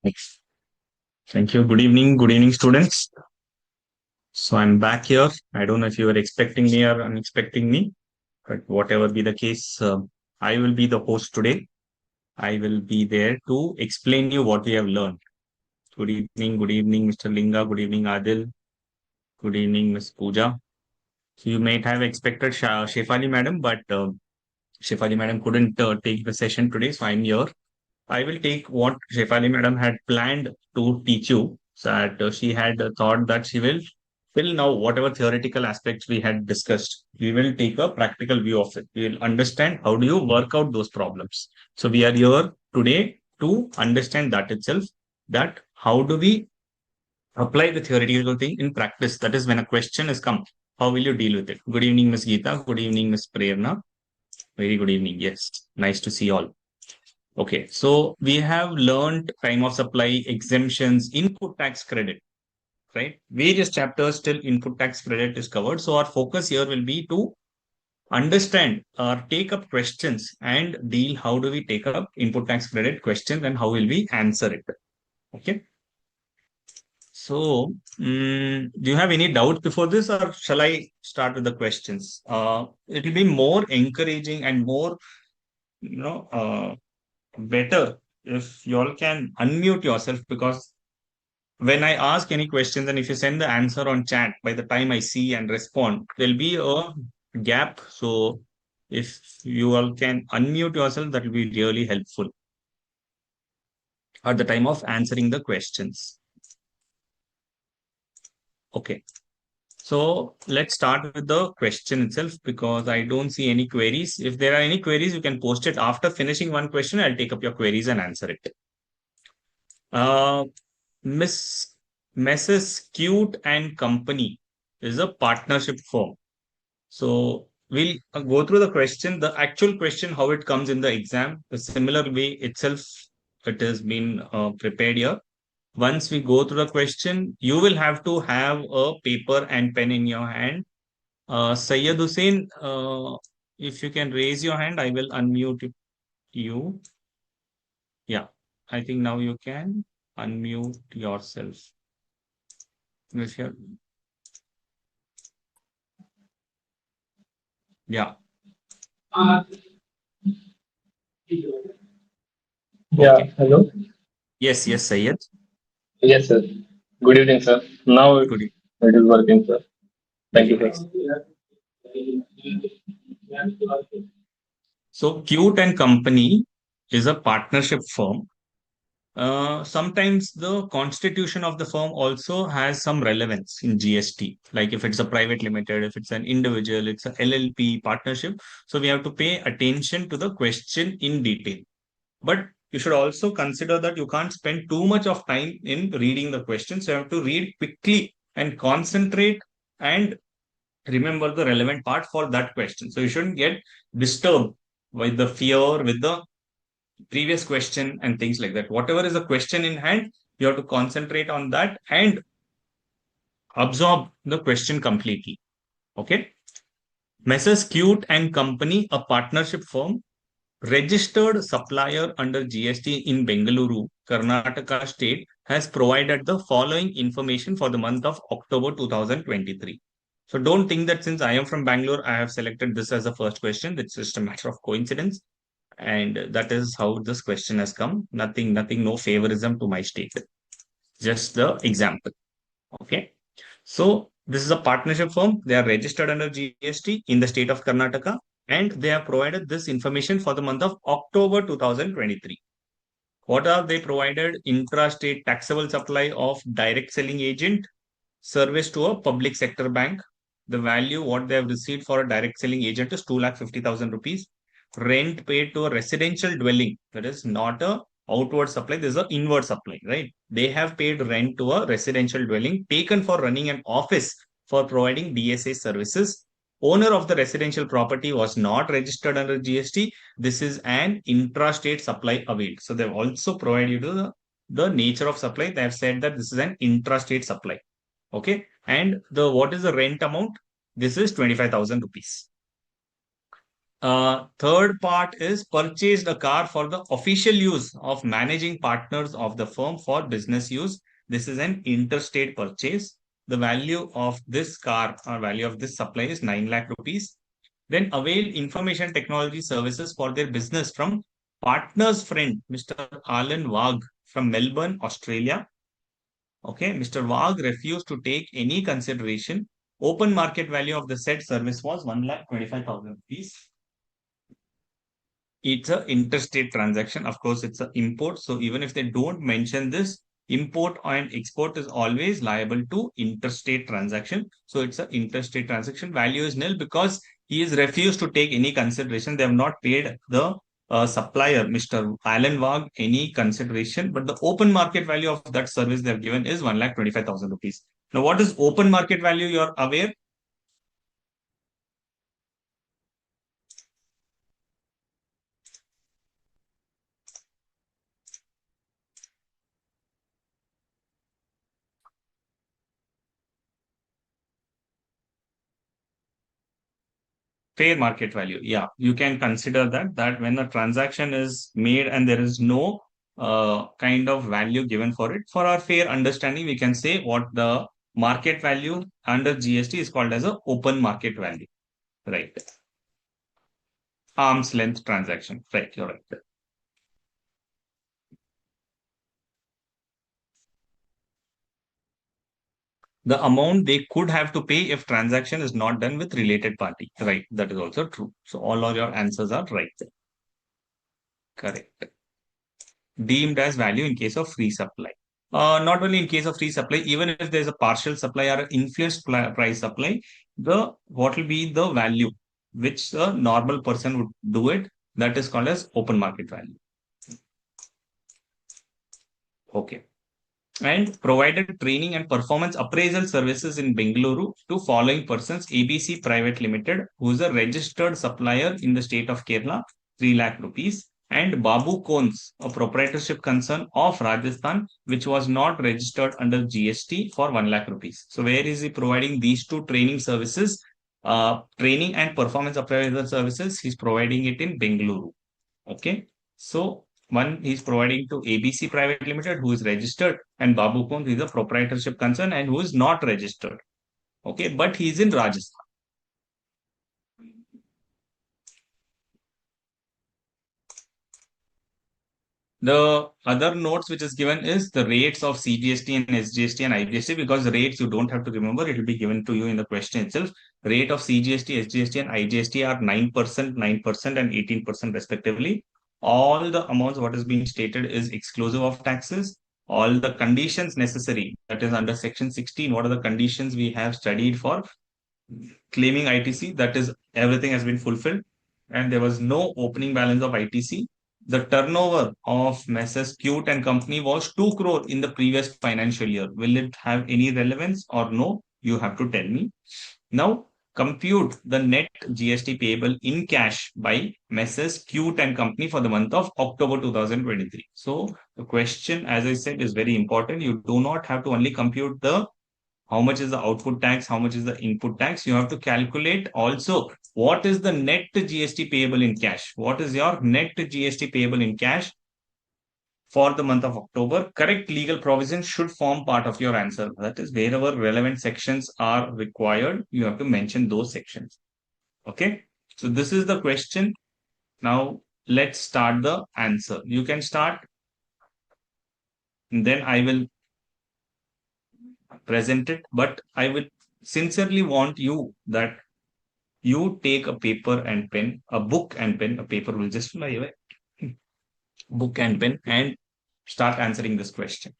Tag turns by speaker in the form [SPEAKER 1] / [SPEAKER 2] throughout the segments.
[SPEAKER 1] Thanks. Thank you. Good evening, students. So I'm back here. I don't know if you were expecting me or unexpecting me, but whatever be the case, I will be the host today. I will be there to explain you what we have learned. Good evening, Mr. Linga. Good evening, Adil. Good evening, Miss Pooja. So you might have expected Shefali madam, but Shefali madam couldn't take the session today, so I'm here. I will take what Shefali madam had planned to teach you. So that she had thought that she will till now, whatever theoretical aspects we had discussed, we will take a practical view of it. We will understand how do you work out those problems. So we are here today to understand that itself, that how do we apply the theoretical thing in practice. That is when a question is come, how will you deal with it? Good evening, Miss Geeta. Good evening, Miss Prerna. Very good evening. Yes, nice to see all. Okay, so we have learned time of supply, exemptions, input tax credit, right? Various chapters till input tax credit is covered. So our focus here will be to understand or take up questions and deal how do we take up input tax credit questions and how will we answer it. Okay. So, do you have any doubt before this, or shall I start with the questions? It will be more encouraging and more, better if you all can unmute yourself, because when I ask any questions and if you send the answer on chat, by the time I see and respond, there'll be a gap. So if you all can unmute yourself, that will be really helpful at the time of answering the questions. Okay. So let's start with the question itself because I don't see any queries. If there are any queries, you can post it after finishing one question. I'll take up your queries and answer it. Uh, Miss Mrs. Cute and Company is a partnership firm. So we'll go through the question, the actual question, how it comes in the exam, the similar way itself it has been prepared here. Once we go through the question, you will have to have a paper and pen in your hand. Sayyid Hussain, if you can raise your hand, I will unmute you. Yeah, I think now you can unmute yourself. If you're, yeah.
[SPEAKER 2] Yeah,
[SPEAKER 1] Okay.
[SPEAKER 2] hello.
[SPEAKER 1] Yes, yes, Sayyid.
[SPEAKER 2] Yes, sir. Good evening, sir. Now
[SPEAKER 1] Good.
[SPEAKER 2] it is working, sir. Thank
[SPEAKER 1] Very
[SPEAKER 2] you, sir.
[SPEAKER 1] nice. So, Cute and Company is a partnership firm. Sometimes the constitution of the firm also has some relevance in GST. Like if it's a private limited, if it's an individual, it's a LLP partnership. So we have to pay attention to the question in detail. But you should also consider that you can't spend too much of time in reading the questions. You have to read quickly and concentrate and remember the relevant part for that question. So you shouldn't get disturbed with the fear, with the previous question and things like that. Whatever is the question in hand, you have to concentrate on that and absorb the question completely. Okay. Messrs. Cute and Company, a partnership firm, registered supplier under GST in Bengaluru, Karnataka state, has provided the following information for the month of October 2023. So don't think that since I am from Bangalore, I have selected this as the first question. It's just a matter of coincidence. And that is how this question has come. Nothing, no favorism to my state. Just the example. Okay. So this is a partnership firm. They are registered under GST in the state of Karnataka, and they have provided this information for the month of October 2023. What are they provided? Intra-state taxable supply of direct selling agent, service to a public sector bank. The value what they have received for a direct selling agent is 2,50,000 rupees. Rent paid to a residential dwelling, that is not a outward supply, this is an inward supply, right? They have paid rent to a residential dwelling taken for running an office for providing DSA services. Owner of the residential property was not registered under GST. This is an intrastate supply availed. So they've also provided you the nature of supply. They have said that this is an intrastate supply. Okay. And the what is the rent amount? This is 25,000 rupees. Third part is purchased a car for the official use of managing partners of the firm for business use. This is an interstate purchase. The value of this car or value of this supply is 9 lakh rupees. Then avail information technology services for their business from partner's friend, Mr. Alan Wag from Melbourne, Australia. Okay, Mr. Wag refused to take any consideration. Open market value of the said service was 1,25,000 rupees. It's a interstate transaction. Of course, it's an import. So even if they don't mention this, import and export is always liable to interstate transaction. So it's an interstate transaction. Value is nil because he is refused to take any consideration. They have not paid the supplier, Mr. Alan Wag, any consideration. But the open market value of that service they have given is 1,25,000 rupees. Now, what is open market value? You're aware? Fair market value. Yeah, you can consider that when a transaction is made and there is no kind of value given for it. For our fair understanding, we can say what the market value under GST is called as a open market value. Right. Arm's length transaction. Right. You're right. The amount they could have to pay if transaction is not done with related party. Right. That is also true. So all of your answers are right. Correct. Deemed as value in case of free supply. Not only in case of free supply, even if there's a partial supply or influenced price supply, the what will be the value which a normal person would do it, that is called as open market value. Okay. And provided training and performance appraisal services in Bengaluru to following persons: ABC Private Limited, who is a registered supplier in the state of Kerala, 3 lakh rupees, and Babu Cones, a proprietorship concern of Rajasthan, which was not registered under GST, for 1 lakh rupees. So, where is he providing these two training services? Training and performance appraisal services, he's providing it in Bengaluru. Okay. So one he's providing to ABC Private Limited, who is registered, and Babu Kund is a proprietorship concern and who is not registered. Okay, but he's in Rajasthan. The other notes which is given is the rates of CGST and SGST and IGST, because the rates you don't have to remember, it will be given to you in the question itself. Rate of CGST, SGST, and IGST are 9%, 9%, and 18% respectively. All the amounts what is being stated is exclusive of taxes. All the conditions necessary, that is under section 16, what are the conditions we have studied for claiming ITC, that is everything has been fulfilled and there was no opening balance of ITC. The turnover of Messrs. Cute and Company was 2 crore in the previous financial year. Will it have any relevance or no? You have to tell me. Now, compute the net GST payable in cash by Messrs. Cute and Company for the month of October 2023. So, the question, as I said, is very important. You do not have to only compute the how much is the output tax, how much is the input tax. You have to calculate also what is the net GST payable in cash. What is your net GST payable in cash for the month of October? Correct legal provisions should form part of your answer. That is, wherever relevant sections are required, you have to mention those sections. Okay. So this is the question. Now let's start the answer. You can start. And then I will present it, but I would sincerely want you that you take a paper and pen, a book and pen, a paper will just fly away, book and pen, and start answering this question.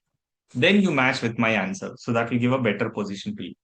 [SPEAKER 1] Then you match with my answer. So that will give a better position to you.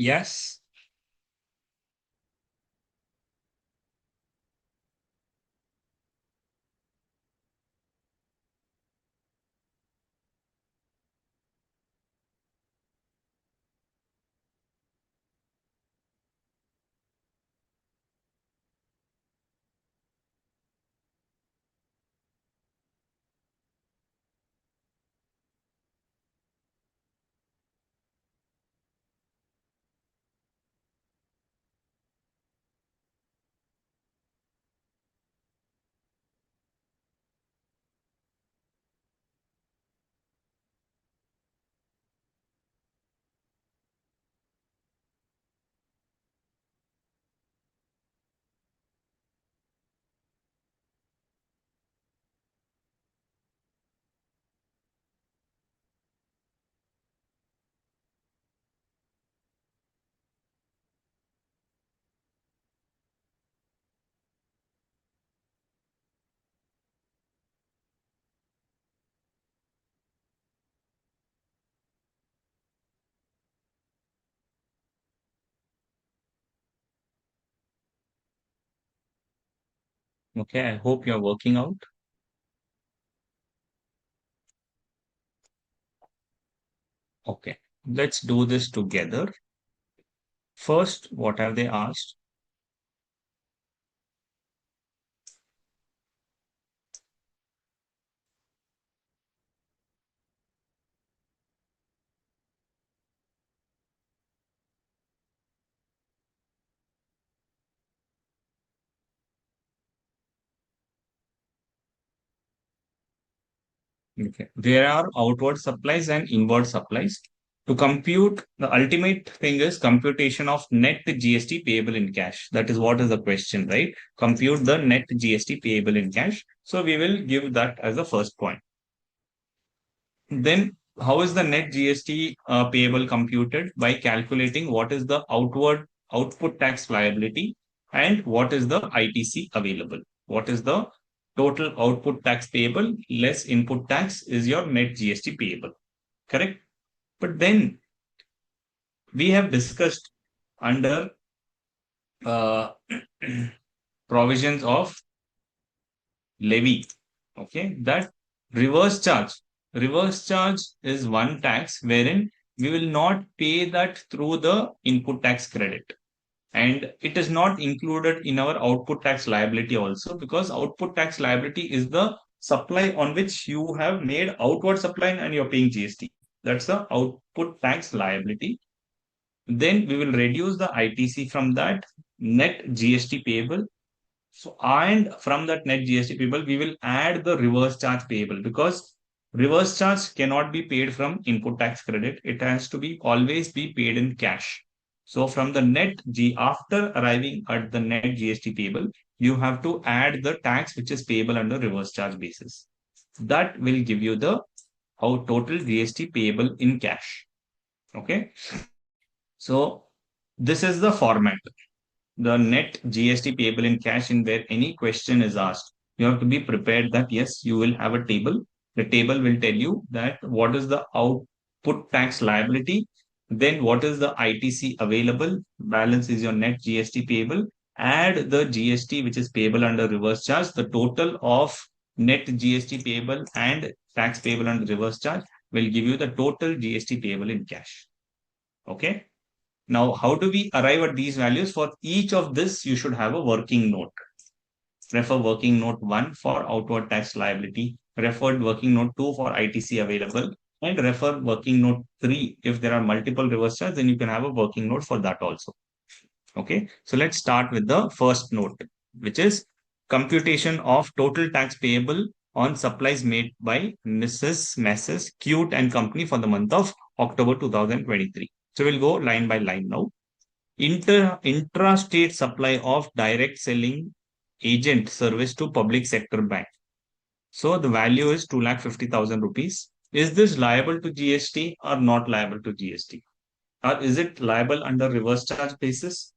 [SPEAKER 1] Yes. Okay, I hope you're working out. Okay, let's do this together. First, what have they asked? Okay. There are outward supplies and inward supplies. To compute, the ultimate thing is computation of net GST payable in cash. That is what is the question, right? Compute the net GST payable in cash. So we will give that as the first point. Then, how is the net GST payable computed? By calculating what is the output tax liability and what is the ITC available. What is the total output tax payable less input tax is your net GST payable. Correct? But then we have discussed under uh, provisions of levy. Okay, that reverse charge. Reverse charge is one tax wherein we will not pay that through the input tax credit. And it is not included in our output tax liability also because output tax liability is the supply on which you have made outward supply and you're paying GST. That's the output tax liability. Then we will reduce the ITC from that net GST payable. So, and from that net GST payable, we will add the reverse charge payable because reverse charge cannot be paid from input tax credit. It has to be always be paid in cash. So, from the after arriving at the net GST payable, you have to add the tax which is payable under reverse charge basis. That will give you the total GST payable in cash. Okay. So, this is the format, the net GST payable in cash, in where any question is asked, you have to be prepared that yes, you will have a table. The table will tell you that what is the output tax liability, then what is the ITC available, balance is your net GST payable, add the GST which is payable under reverse charge, the total of net GST payable and tax payable under reverse charge will give you the total GST payable in cash. Okay. Now, how do we arrive at these values? For each of this, you should have a working note. Refer working note 1 for outward tax liability, refer working note 2 for ITC available, and refer working note 3. If there are multiple reverse charges, then you can have a working note for that also. Okay, so let's start with the first note, which is computation of total tax payable on supplies made by Mrs. Cute and Company for the month of October 2023. So we'll go line by line now. Intrastate supply of direct selling agent service to public sector bank. So the value is 2,50,000 rupees. Is this liable to GST or not liable to GST? Or is it liable under reverse charge basis?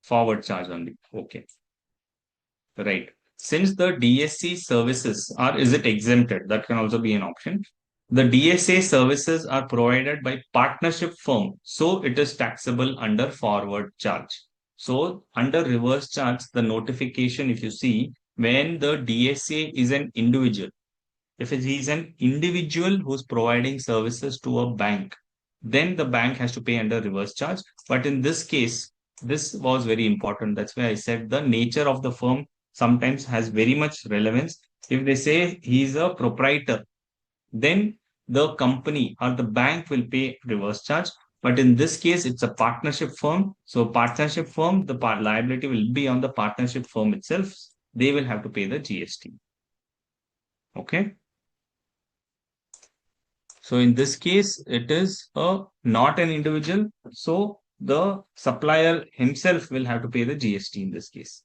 [SPEAKER 1] Forward charge only. Okay. Right. Since the DSC services are, is it exempted? That can also be an option. The DSA services are provided by partnership firm, so it is taxable under forward charge. So under reverse charge, the notification, if you see, when the DSA is an individual, if he is an individual who's providing services to a bank, then the bank has to pay under reverse charge. But in this case, this was very important. That's why I said the nature of the firm sometimes has very much relevance. If they say he's a proprietor, then the company or the bank will pay reverse charge. But in this case, it's a partnership firm. So partnership firm, the liability will be on the partnership firm itself. They will have to pay the GST. Okay. So in this case, it is not an individual. So the supplier himself will have to pay the GST in this case.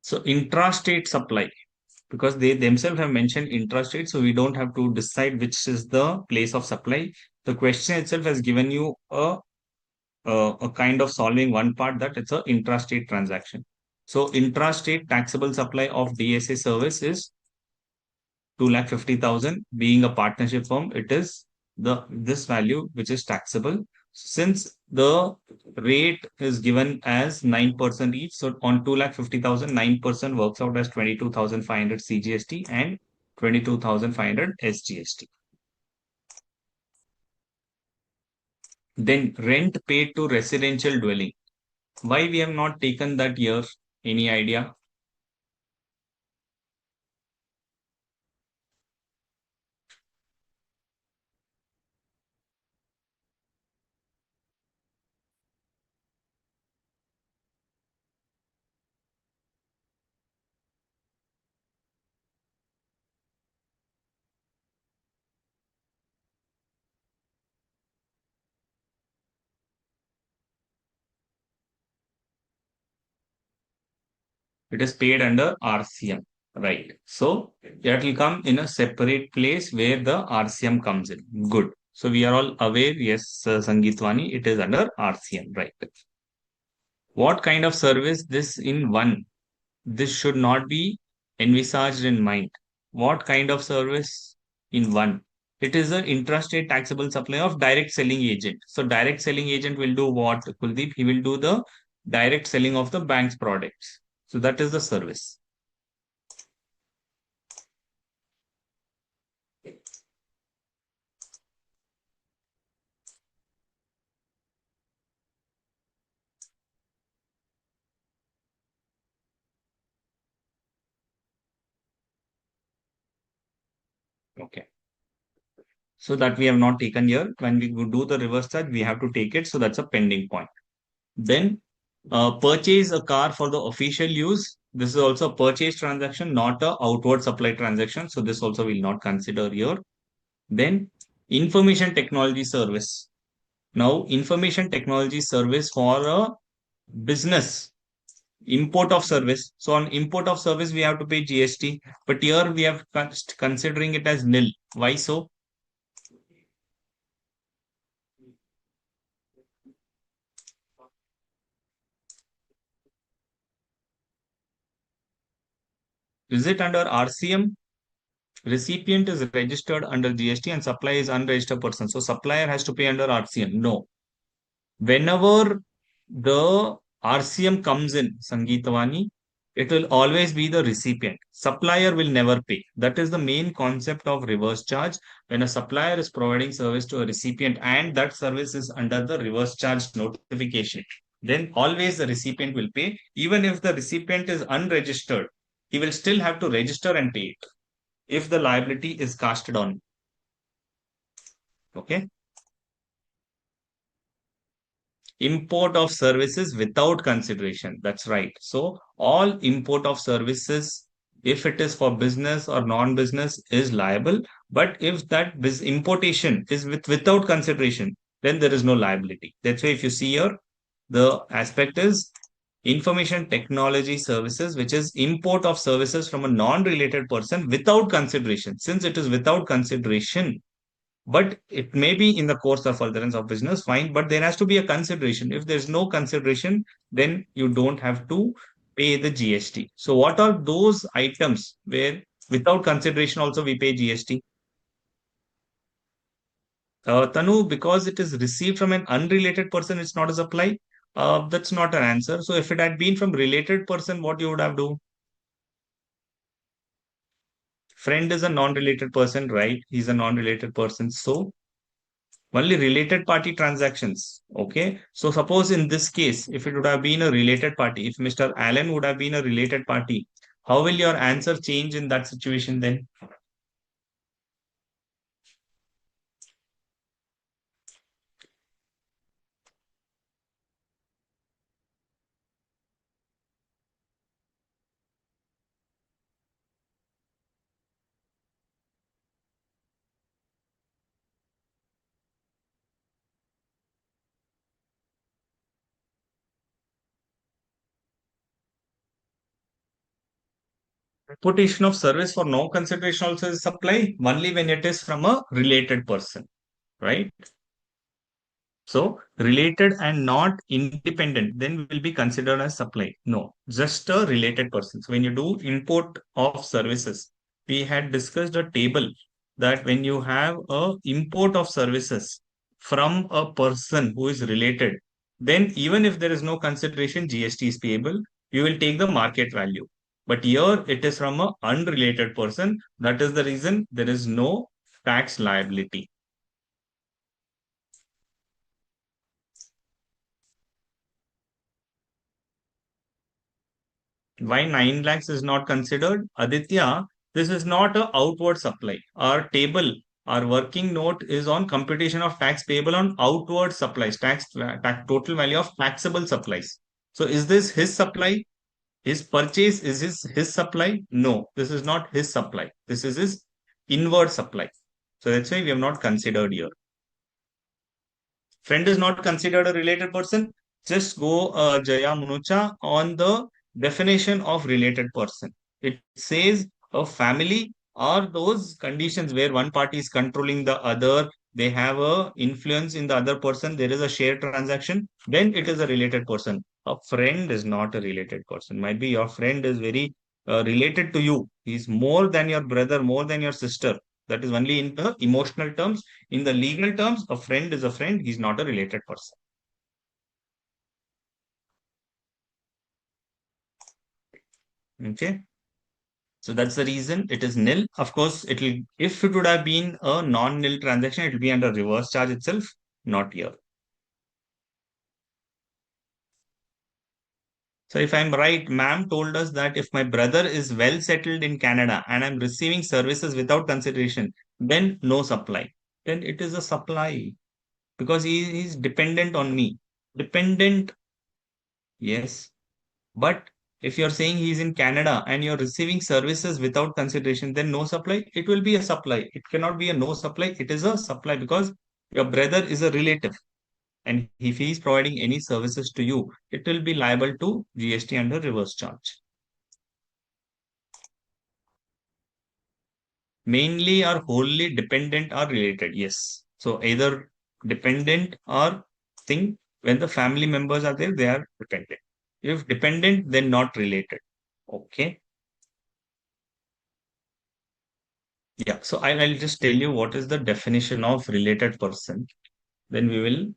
[SPEAKER 1] So intrastate supply, because they themselves have mentioned intrastate, so we don't have to decide which is the place of supply. The question itself has given you a kind of solving one part that it's a intrastate transaction. So intrastate taxable supply of DSA service is 2,50,000. Being a partnership firm, it is the this value which is taxable. Since the rate is given as 9% each, so on 2,50,000, 9% works out as 22,500 CGST and 22,500 SGST. Then rent paid to residential dwelling. Why we have not taken that year? Any idea? It is paid under RCM, right? So that will come in a separate place where the RCM comes in. Good. So we are all aware, yes, Sangeetwani, it is under RCM, right? What kind of service this in one? This should not be envisaged in mind. What kind of service in one? It is an intrastate taxable supply of direct selling agent. So direct selling agent will do what, Kuldeep? He will do the direct selling of the bank's products. So that is the service. Okay. So that we have not taken here. When we do the reverse charge, we have to take it. So that's a pending point. Then purchase a car for the official use. This is also a purchase transaction, not a outward supply transaction. So this also will not consider here. Then information technology service. Now information technology service for a business, import of service. So on import of service, we have to pay GST. But here we have considering it as nil. Why so? Is it under RCM? Recipient is registered under GST and supplier is unregistered person. So supplier has to pay under RCM. No. Whenever the RCM comes in, Sangeetavani, it will always be the recipient. Supplier will never pay. That is the main concept of reverse charge. When a supplier is providing service to a recipient and that service is under the reverse charge notification, then always the recipient will pay. Even if the recipient is unregistered, he will still have to register and pay it if the liability is casted on. Okay. Import of services without consideration. That's right. So all import of services, if it is for business or non-business, is liable. But if that importation is without consideration, then there is no liability. That's why if you see here, the aspect is Information technology services, which is import of services from a non-related person without consideration. Since it is without consideration, but it may be in the course of furtherance of business, fine, but there has to be a consideration. If there's no consideration, then you don't have to pay the GST. So what are those items where without consideration also we pay GST? Tanu, because it is received from an unrelated person, it's not a supply. That's not an answer. So if it had been from related person, what you would have do? Friend is a non-related person, right? He's a non-related person. So only related party transactions. Okay. So suppose in this case, if it would have been a related party, if Mr. Allen would have been a related party, how will your answer change in that situation then? Reputation of service for no consideration also is supply only when it is from a related person, right? So related and not independent, then will be considered as supply. No, just a related person. So when you do import of services, we had discussed a table that when you have a import of services from a person who is related, then even if there is no consideration, GST is payable. You will take the market value. But here it is from a unrelated person. That is the reason there is no tax liability. Why 9 lakhs is not considered? Aditya, this is not a outward supply. Our table, our working note is on computation of tax payable on outward supplies, tax total value of taxable supplies. So is this his supply? His purchase is his supply? No, this is not his supply. This is his inward supply. So that's why we have not considered here. Friend is not considered a related person. Just go, Jaya Munucha, on the definition of related person. It says a family are those conditions where one party is controlling the other, they have a influence in the other person, there is a shared transaction, then it is a related person. A friend is not a related person. Might be your friend is very related to you. He's more than your brother, more than your sister. That is only in the emotional terms. In the legal terms, a friend is a friend. He's not a related person. Okay. So that's the reason it is nil. Of course, it will, if it would have been a non-nil transaction, it will be under reverse charge itself, not here. So if I'm right, ma'am told us that if my brother is well settled in Canada and I'm receiving services without consideration, then no supply. Then it is a supply because he's dependent on me. Dependent, yes. But if you're saying he's in Canada and you're receiving services without consideration, then no supply, it will be a supply. It cannot be a no supply. It is a supply because your brother is a relative. And if he is providing any services to you, it will be liable to GST under reverse charge. Mainly or wholly dependent or related. Yes. So either dependent or thing, when the family members are there, they are dependent. If dependent, then not related. Okay. Yeah, so I'll just tell you what is the definition of related person. Then we will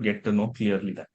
[SPEAKER 1] get to know clearly that.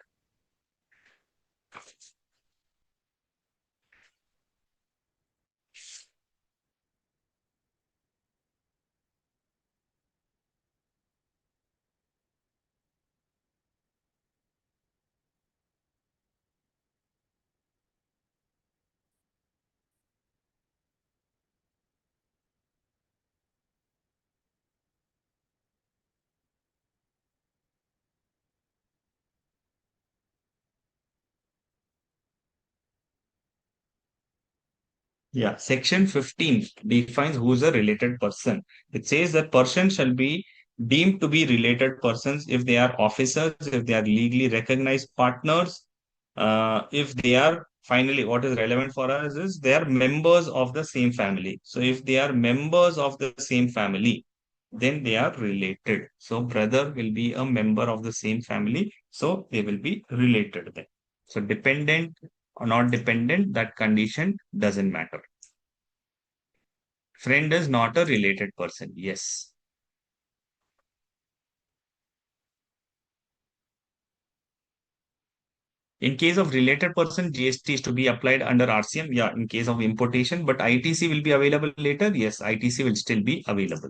[SPEAKER 1] Yeah, section 15 defines who is a related person. It says that person shall be deemed to be related persons if they are officers, if they are legally recognized partners, if they are finally, what is relevant for us is they are members of the same family. So if they are members of the same family, then they are related. So brother will be a member of the same family. So they will be related then. So dependent or not dependent, that condition doesn't matter. Friend is not a related person. Yes. In case of related person, GST is to be applied under RCM. Yeah, in case of importation, but ITC will be available later. Yes, ITC will still be available.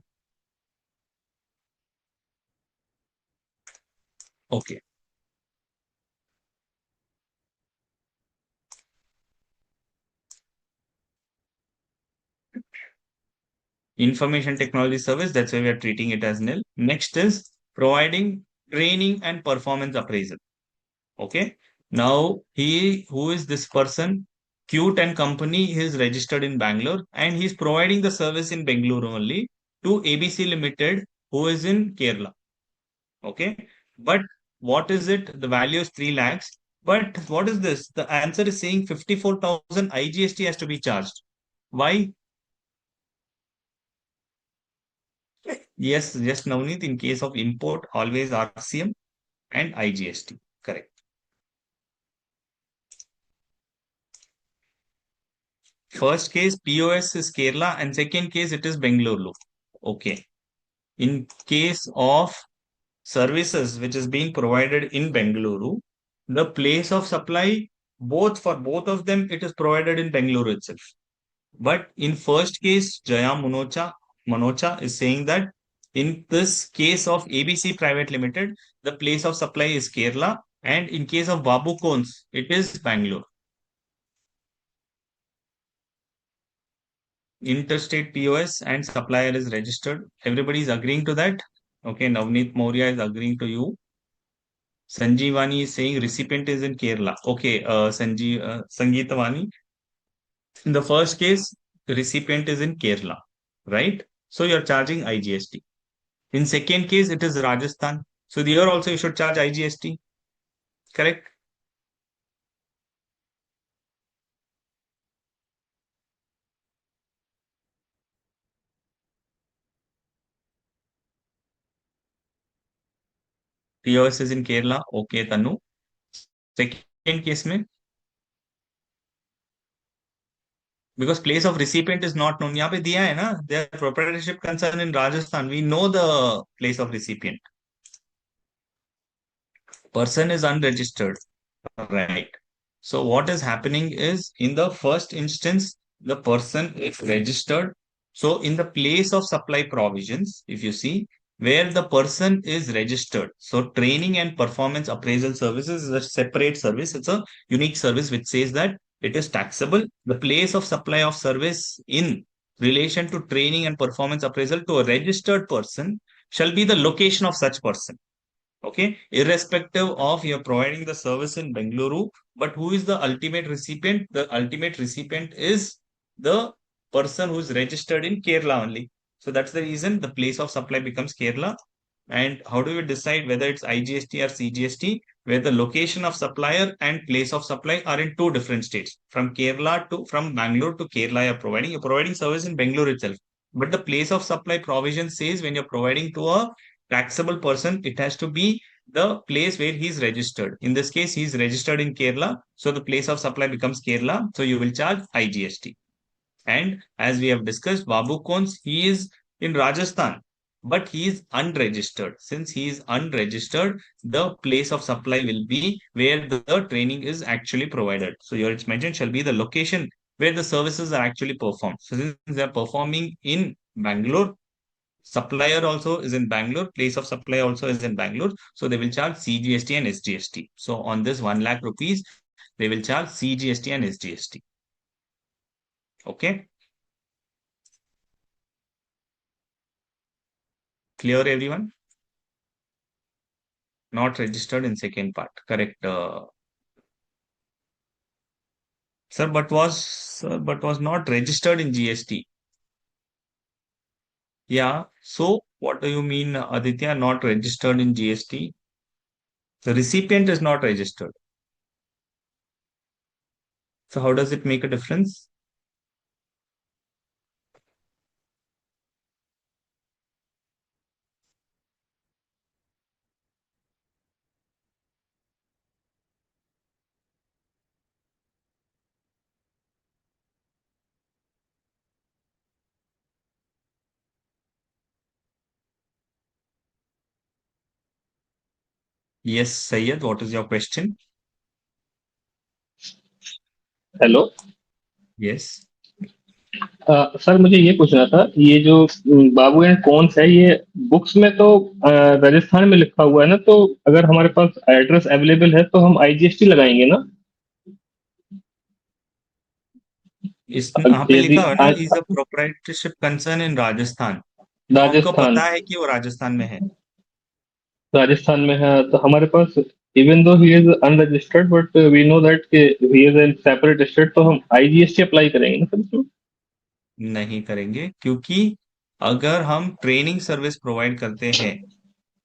[SPEAKER 1] Okay. Information technology service, that's why we are treating it as nil. Next is providing training and performance appraisal. Okay. Now, who is this person? Q10 company is registered in Bangalore and he's providing the service in Bangalore only to ABC Limited, who is in Kerala. Okay. But what is it? The value is 3 lakhs. But what is this? The answer is saying 54,000 IGST has to be charged. Why? Yes, Navneet, in case of import, always RCM and IGST. Correct. First case, POS is Kerala, and second case, it is Bengaluru. Okay. In case of services which is being provided in Bengaluru, the place of supply, both for both of them, it is provided in Bengaluru itself. But in first case, Jaya Manocha is saying that in this case of ABC Private Limited, the place of supply is Kerala, and in case of Babu Cones, it is Bangalore. Interstate POS and supplier is registered. Everybody is agreeing to that. Okay, Navneet Maurya is agreeing to you. Sanjeevani is saying recipient is in Kerala. Okay, Sangeetavani. In the first case, the recipient is in Kerala, right? So you're charging IGST. In second case, it is Rajasthan. So here also you should charge IGST. Correct? POS is in Kerala. Okay, Tanu. Second case में, because place of recipient is not known. यहाँ पे दिया है ना, their proprietorship concern in Rajasthan. We know the place of recipient. Person is unregistered. Right. So what is happening is in the first instance, the person is registered. So in the place of supply provisions, if you see where the person is registered, so training and performance appraisal services is a separate service. It's a unique service which says that it is taxable. The place of supply of service in relation to training and performance appraisal to a registered person shall be the location of such person. Okay, irrespective of you're providing the service in Bengaluru, but who is the ultimate recipient? The ultimate recipient is the person who's registered in Kerala only. So that's the reason the place of supply becomes Kerala. And how do we decide whether it's IGST or CGST? Where the location of supplier and place of supply are in two different states. From Bangalore to Kerala, you're providing service in Bangalore itself. But the place of supply provision says when you're providing to a taxable person, it has to be the place where he's registered. In this case, he's registered in Kerala. So the place of supply becomes Kerala. So you will charge IGST. And as we have discussed, Babu Kons, he is in Rajasthan, but he is unregistered. Since he is unregistered, the place of supply will be where the training is actually provided. So here it's mentioned shall be the location where the services are actually performed. So since they are performing in Bangalore, supplier also is in Bangalore, place of supply also is in Bangalore. So they will charge CGST and SGST. So on this 1 lakh rupees, they will charge CGST and SGST. Okay. Clear everyone? Not registered in second part. Correct. Sir, but was not registered in GST. Yeah. So what do you mean, Aditya, not registered in GST? The recipient is not registered. So how does it make a difference? Yes, Sayed, what is your question?
[SPEAKER 2] Hello.
[SPEAKER 1] Yes.
[SPEAKER 2] Sir मुझे ये पूछना था, ये जो बाबू and cons है, ये books में तो राजस्थान में लिखा हुआ है ना, तो अगर हमारे पास एड्रेस अवेलेबल है तो हम आईजीएसटी लगाएंगे ना?
[SPEAKER 1] इस यहाँ पे
[SPEAKER 2] यदि
[SPEAKER 1] लिखा हुआ है ना, is a proprietorship concern in Rajasthan. तो हमको
[SPEAKER 2] राजस्थान,
[SPEAKER 1] पता है कि वो राजस्थान में है।
[SPEAKER 2] राजस्थान में है तो हमारे पास, even though he is unregistered, but we know that he is in separate state, तो हम आईजीएसटी अप्लाई करेंगे ना सर इसमें?
[SPEAKER 1] नहीं करेंगे, क्योंकि अगर हम ट्रेनिंग सर्विस प्रोवाइड करते हैं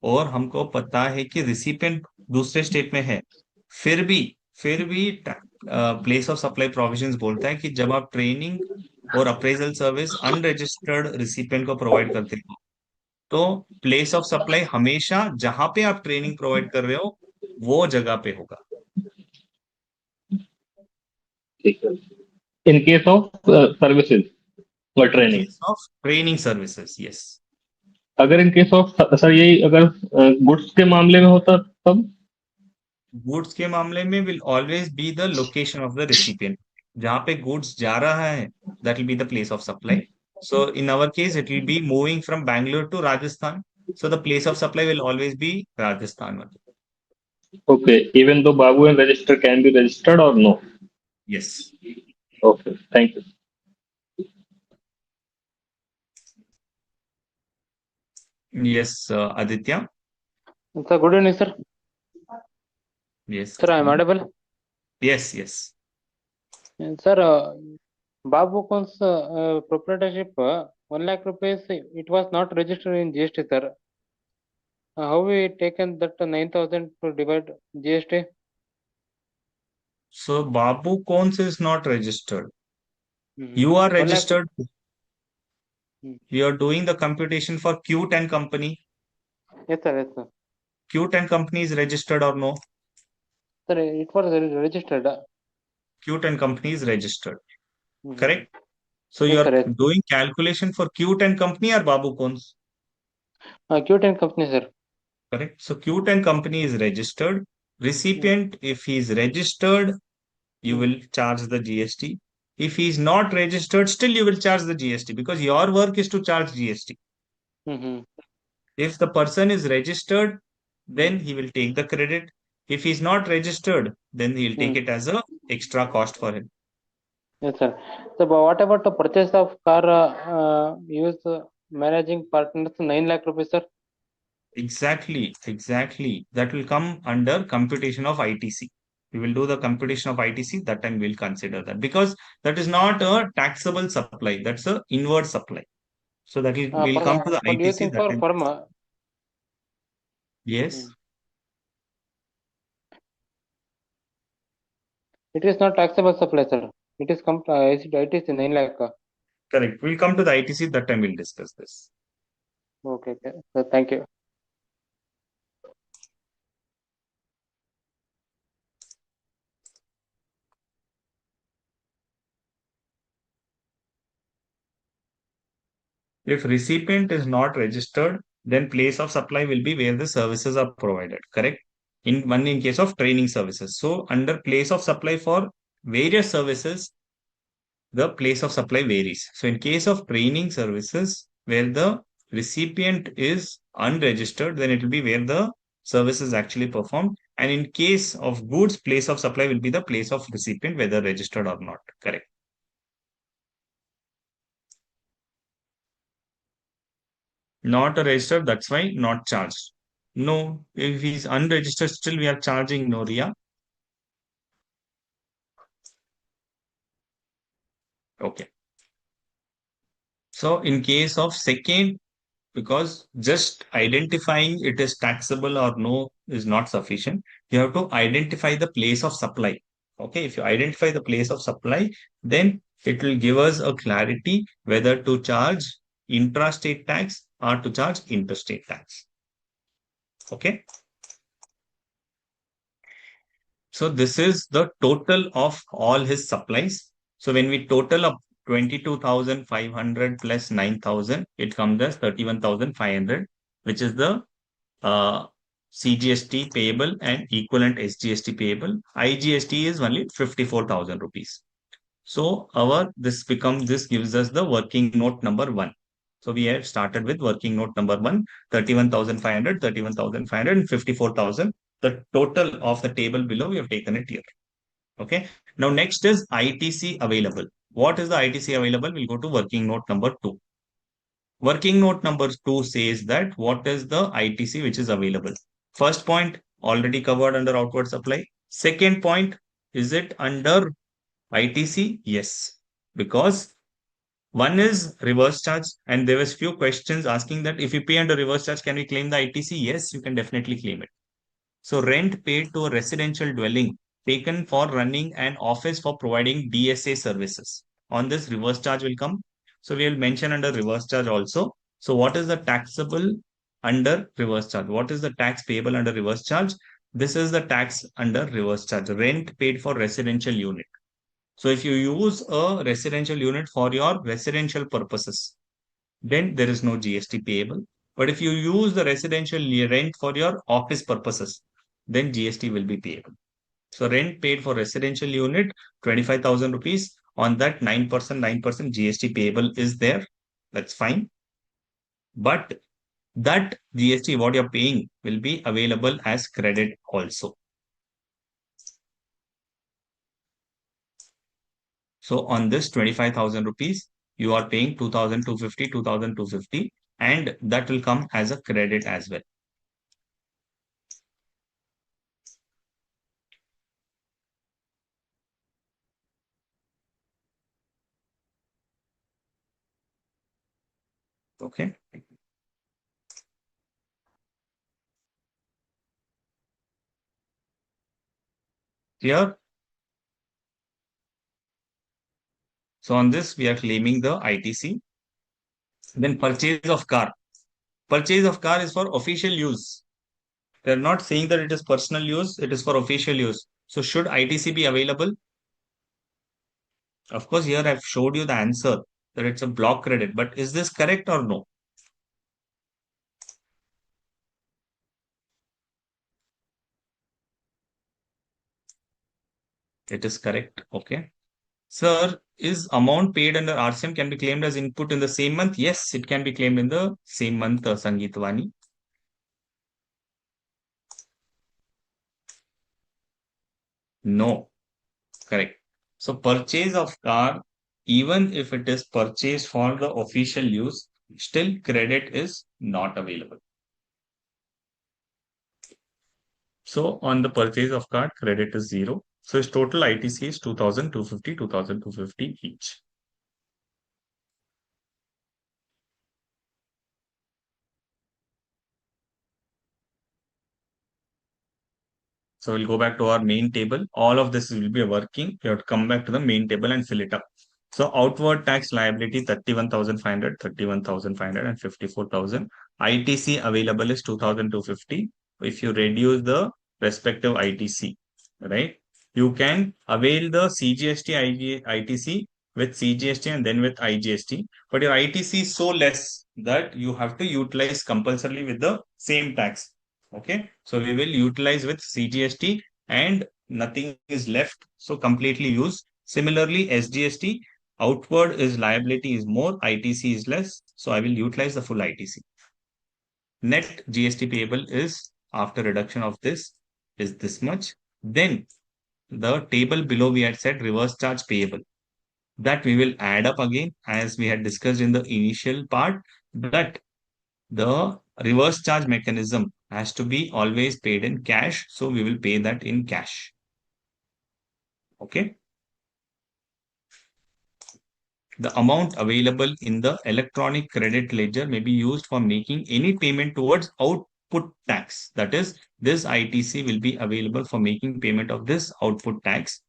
[SPEAKER 1] और हमको पता है कि रिसिपिएंट दूसरे स्टेट में है, फिर भी फिर भी प्लेस ऑफ सप्लाई प्रोविजंस बोलता है कि जब आप ट्रेनिंग और अप्रेजल सर्विस अनरजिस्टर्ड रिसिपिएंट को प्रोवाइड करते हो, तो प्लेस ऑफ सप्लाई हमेशा जहां पे आप ट्रेनिंग प्रोवाइड कर रहे हो वो जगह पे होगा।
[SPEAKER 2] ठीक है। इन केस ऑफ सर्विसेज और
[SPEAKER 1] in
[SPEAKER 2] training.
[SPEAKER 1] Case of training services, yes.
[SPEAKER 2] अगर इन केस ऑफ सर, यही अगर गुड्स के मामले में होता तब?
[SPEAKER 1] गुड्स के मामले में will always be the location of the recipient, जहां पे गुड्स जा रहा है, that will be the place of supply. So in our case it will be moving from Bangalore to Rajasthan, so the place of supply will always be Rajasthan.
[SPEAKER 2] Okay, even though बाबू and register can be registered or no?
[SPEAKER 1] Yes.
[SPEAKER 2] Okay, thank you.
[SPEAKER 1] Yes Aditya.
[SPEAKER 3] Sir, good evening, sir.
[SPEAKER 1] Yes,
[SPEAKER 3] Sir, I am audible.
[SPEAKER 1] Yes, yes.
[SPEAKER 3] Sir, Babu Kon's proprietorship, 1 lakh rupees, it was not registered in GST, sir. How we taken that 9,000 to divide GST?
[SPEAKER 1] So Babu Cons is not registered.
[SPEAKER 3] Mm-hmm.
[SPEAKER 1] You are
[SPEAKER 3] 1 lakh.
[SPEAKER 1] registered. You are doing the computation for Q10 company.
[SPEAKER 3] Yes, sir. Yes, sir.
[SPEAKER 1] Q10 company is registered or no?
[SPEAKER 3] Sir, it was registered.
[SPEAKER 1] Q10 company is registered.
[SPEAKER 3] Mm-hmm.
[SPEAKER 1] Correct? So you
[SPEAKER 3] Yes,
[SPEAKER 1] are
[SPEAKER 3] sir. Yes.
[SPEAKER 1] doing calculation for Q10 company or Babu Cons.
[SPEAKER 3] Q10 company, sir.
[SPEAKER 1] Correct. So Q10 company is registered. Recipient, if he is registered, you will charge the GST. If he is not registered, still you will charge the GST because your work is to charge GST.
[SPEAKER 3] Mm-hmm.
[SPEAKER 1] If the person is registered, then he will take the credit. If he is not registered, then he will take it as a extra cost for him.
[SPEAKER 3] Yes, sir. So, but what about the purchase of car use managing partners 9 lakh rupees, sir?
[SPEAKER 1] Exactly, exactly. That will come under computation of ITC. We will do the computation of ITC. That time we'll consider that because that is not a taxable supply. That's a inward supply. So that will come to the
[SPEAKER 3] For
[SPEAKER 1] ITC
[SPEAKER 3] using
[SPEAKER 1] that
[SPEAKER 3] for
[SPEAKER 1] time.
[SPEAKER 3] firm.
[SPEAKER 1] Yes,
[SPEAKER 3] It is not taxable supply, sir. It is it is 9 lakh.
[SPEAKER 1] correct. We'll come to the ITC. That time we'll discuss this.
[SPEAKER 3] Okay, okay. So, thank you.
[SPEAKER 1] If recipient is not registered, then place of supply will be where the services are provided. Correct. In case of training services. So under place of supply for various services, the place of supply varies. So in case of training services, where the recipient is unregistered, then it will be where the service is actually performed. And in case of goods, place of supply will be the place of recipient, whether registered or not. Correct. Not a registered, that's why not charged. No, if he's unregistered, still we are charging no RIA. Okay. So in case of second, because just identifying it is taxable or no is not sufficient. You have to identify the place of supply Okay, if you identify the place of supply, then it will give us a clarity whether to charge intrastate tax or to charge interstate tax. Okay. So this is the total of all his supplies. So when we total up 22,500 plus 9,000, it comes as 31,500, which is the CGST payable and equivalent SGST payable. IGST is only 54,000 rupees. So this gives us the working note number one. So we have started with working note number one, 31,500, 31,500, and 54,000. The total of the table below, we have taken it here. Okay. Now next is ITC available. What is the ITC available? We'll go to working note number two. Working note number two says that what is the ITC which is available. First point already covered under outward supply. Second point, is it under ITC? Yes, because one is reverse charge, and there was few questions asking that if you pay under reverse charge, can we claim the ITC? Yes, you can definitely claim it. So rent paid to a residential dwelling taken for running an office for providing DSA services. On this, reverse charge will come. So we will mention under reverse charge also. So what is the taxable under reverse charge? What is the tax payable under reverse charge? This is the tax under reverse charge. Rent paid for residential unit. So if you use a residential unit for your residential purposes, then there is no GST payable. But if you use the residential rent for your office purposes, then GST will be payable. So rent paid for residential unit, 25,000 rupees. On that 9% GST payable is there. That's fine. But that GST, what you're paying, will be available as credit also. So on this 25,000 rupees, you are paying 2,250, 2,250, and that will come as a credit as well. Okay. Here, so on this, we are claiming the ITC. Then purchase of car. Purchase of car is for official use. They're not saying that it is personal use, it is for official use. So should ITC be available? Of course, here I've showed you the answer that it's a block credit, but is this correct or no? It is correct. Okay. Sir, is amount paid under RCM can be claimed as input in the same month? Yes, it can be claimed in the same month, Sangeetwani. No, correct. So purchase of car, even if it is purchased for the official use, still credit is not available. So on the purchase of car, credit is zero. So its total ITC is 2,250, 2,250 each. So we'll go back to our main table. All of this will be working. You have to come back to the main table and fill it up. So outward tax liability 31,500, 31,500 and 54,000. ITC available is 2,250. If you reduce the respective ITC, right? You can avail the CGST ITC with CGST and then with IGST. But your ITC is so less that you have to utilize compulsorily with the same tax. Okay, so we will utilize with CGST and nothing is left. So completely use. Similarly, SGST, outward is liability is more, ITC is less. So I will utilize the full ITC. Net GST payable is after reduction of this is this much. Then the table below we had said reverse charge payable. That we will add up again as we had discussed in the initial part. But the reverse charge mechanism has to be always paid in cash. So we will pay that in cash. Okay. The amount available in the electronic credit ledger may be used for making any payment towards output tax. That is, this ITC will be available for making payment of this output tax.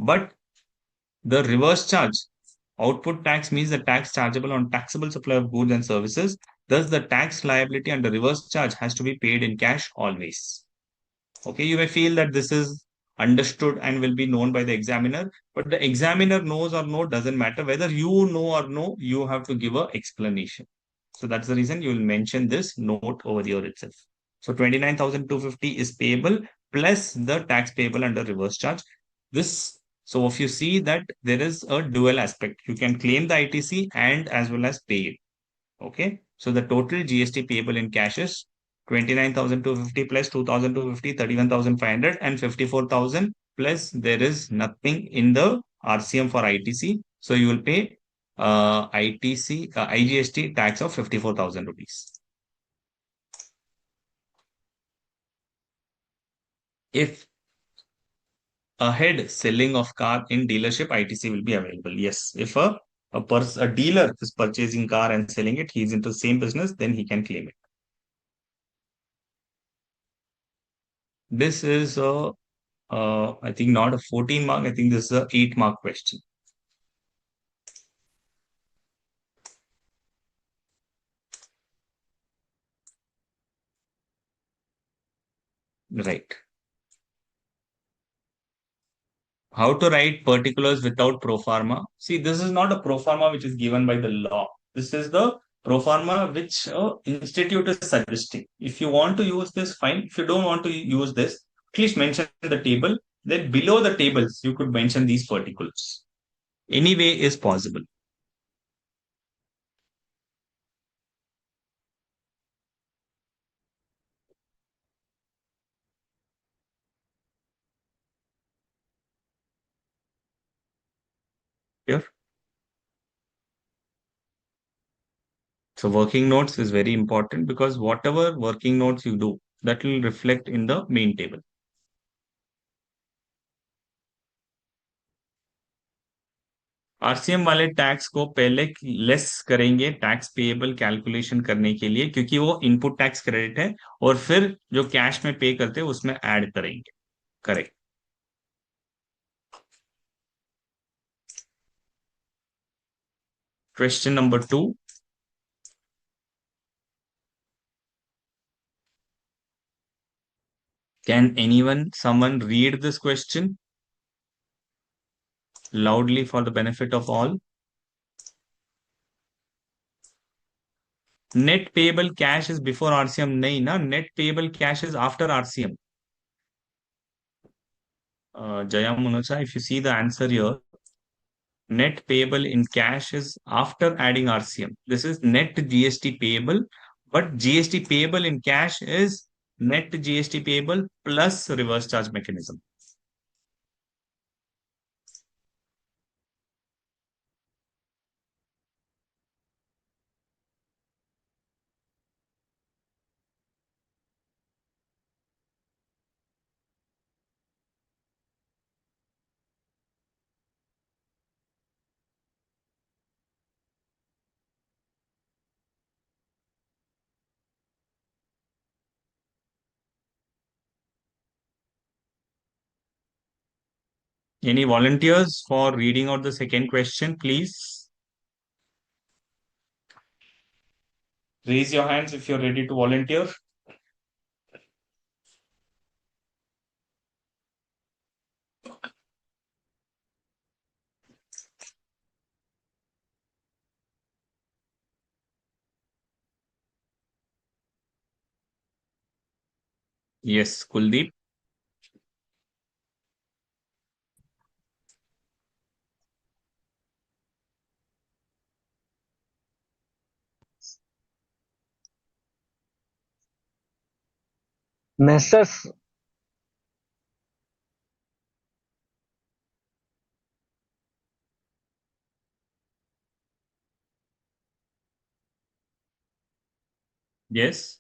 [SPEAKER 1] But the reverse charge, output tax means the tax chargeable on taxable supply of goods and services. Thus, the tax liability under reverse charge has to be paid in cash always. Okay, you may feel that this is understood and will be known by the examiner, but the examiner knows or no doesn't matter. Whether you know or no, you have to give a explanation. So that's the reason you will mention this note over here itself. So 29,250 is payable plus the tax payable under reverse charge. This, so if you see that there is a dual aspect, you can claim the ITC and as well as pay it. Okay. So the total GST payable in cash is 29,250 plus 2,250, 31,500 and 54,000 plus there is nothing in the RCM for ITC. So you will pay IGST tax of 54,000 rupees. If ahead selling of car in dealership, ITC will be available. Yes. If a dealer is purchasing car and selling it, he's into the same business, then he can claim it. This is I think not a 14 mark. I think this is a 8 mark question. Right. How to write particulars without pro forma? See, this is not a pro forma which is given by the law. This is the pro forma which institute is suggesting. If you want to use this, fine. If you don't want to use this, please mention the table. Then below the tables, you could mention these particulars. Any way is possible. Here. So working notes is very important because whatever working notes you do, that will reflect in the main table. RCM वाले tax को पहले less करेंगे tax payable calculation करने के लिए क्योंकि वो input tax credit है और फिर जो कैश में पे करते हैं उसमें ऐड करेंगे correct question number 2 can someone read this question loudly for the benefit of all? Net payable cash is before RCM. नहीं ना, net payable cash is after RCM. Jaya Munocha, if you see the answer here, net payable in cash is after adding RCM. This is net GST payable, but GST payable in cash is net GST payable plus reverse charge mechanism. Any volunteers for reading out the second question, please? Raise your hands if you're ready to volunteer. Yes, Kuldeep.
[SPEAKER 4] Messrs.
[SPEAKER 1] Yes.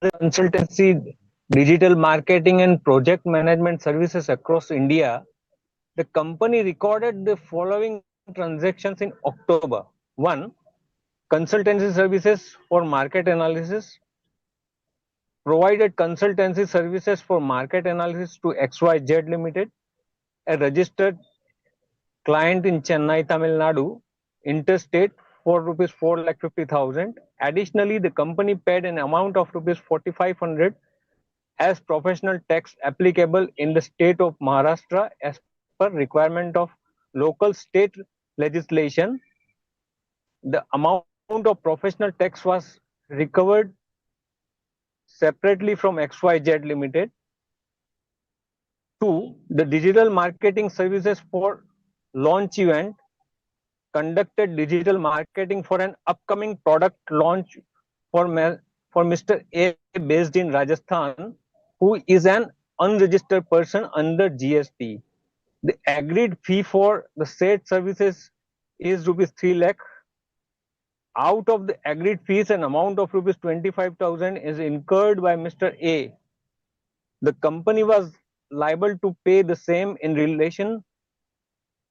[SPEAKER 4] Consultancy, digital marketing and project management services across India, the company recorded the following transactions in October. 1. Consultancy services for market analysis. provided consultancy services for market analysis to XYZ Limited, a registered client in Chennai, Tamil Nadu, interstate, for rupees 4,50,000. Additionally, the company paid an amount of rupees 4,500 as professional tax applicable in the state of Maharashtra as per requirement of local state legislation. The amount of professional tax was recovered separately from XYZ Limited. 2. The digital marketing services for launch event conducted digital marketing for an upcoming product launch for, for Mr. A based in Rajasthan, who is an unregistered person under GST. The agreed fee for the said services is rupees 3 lakh. Out of the agreed fees, an amount of rupees 25,000 is incurred by Mr. A. The company was liable to pay the same in relation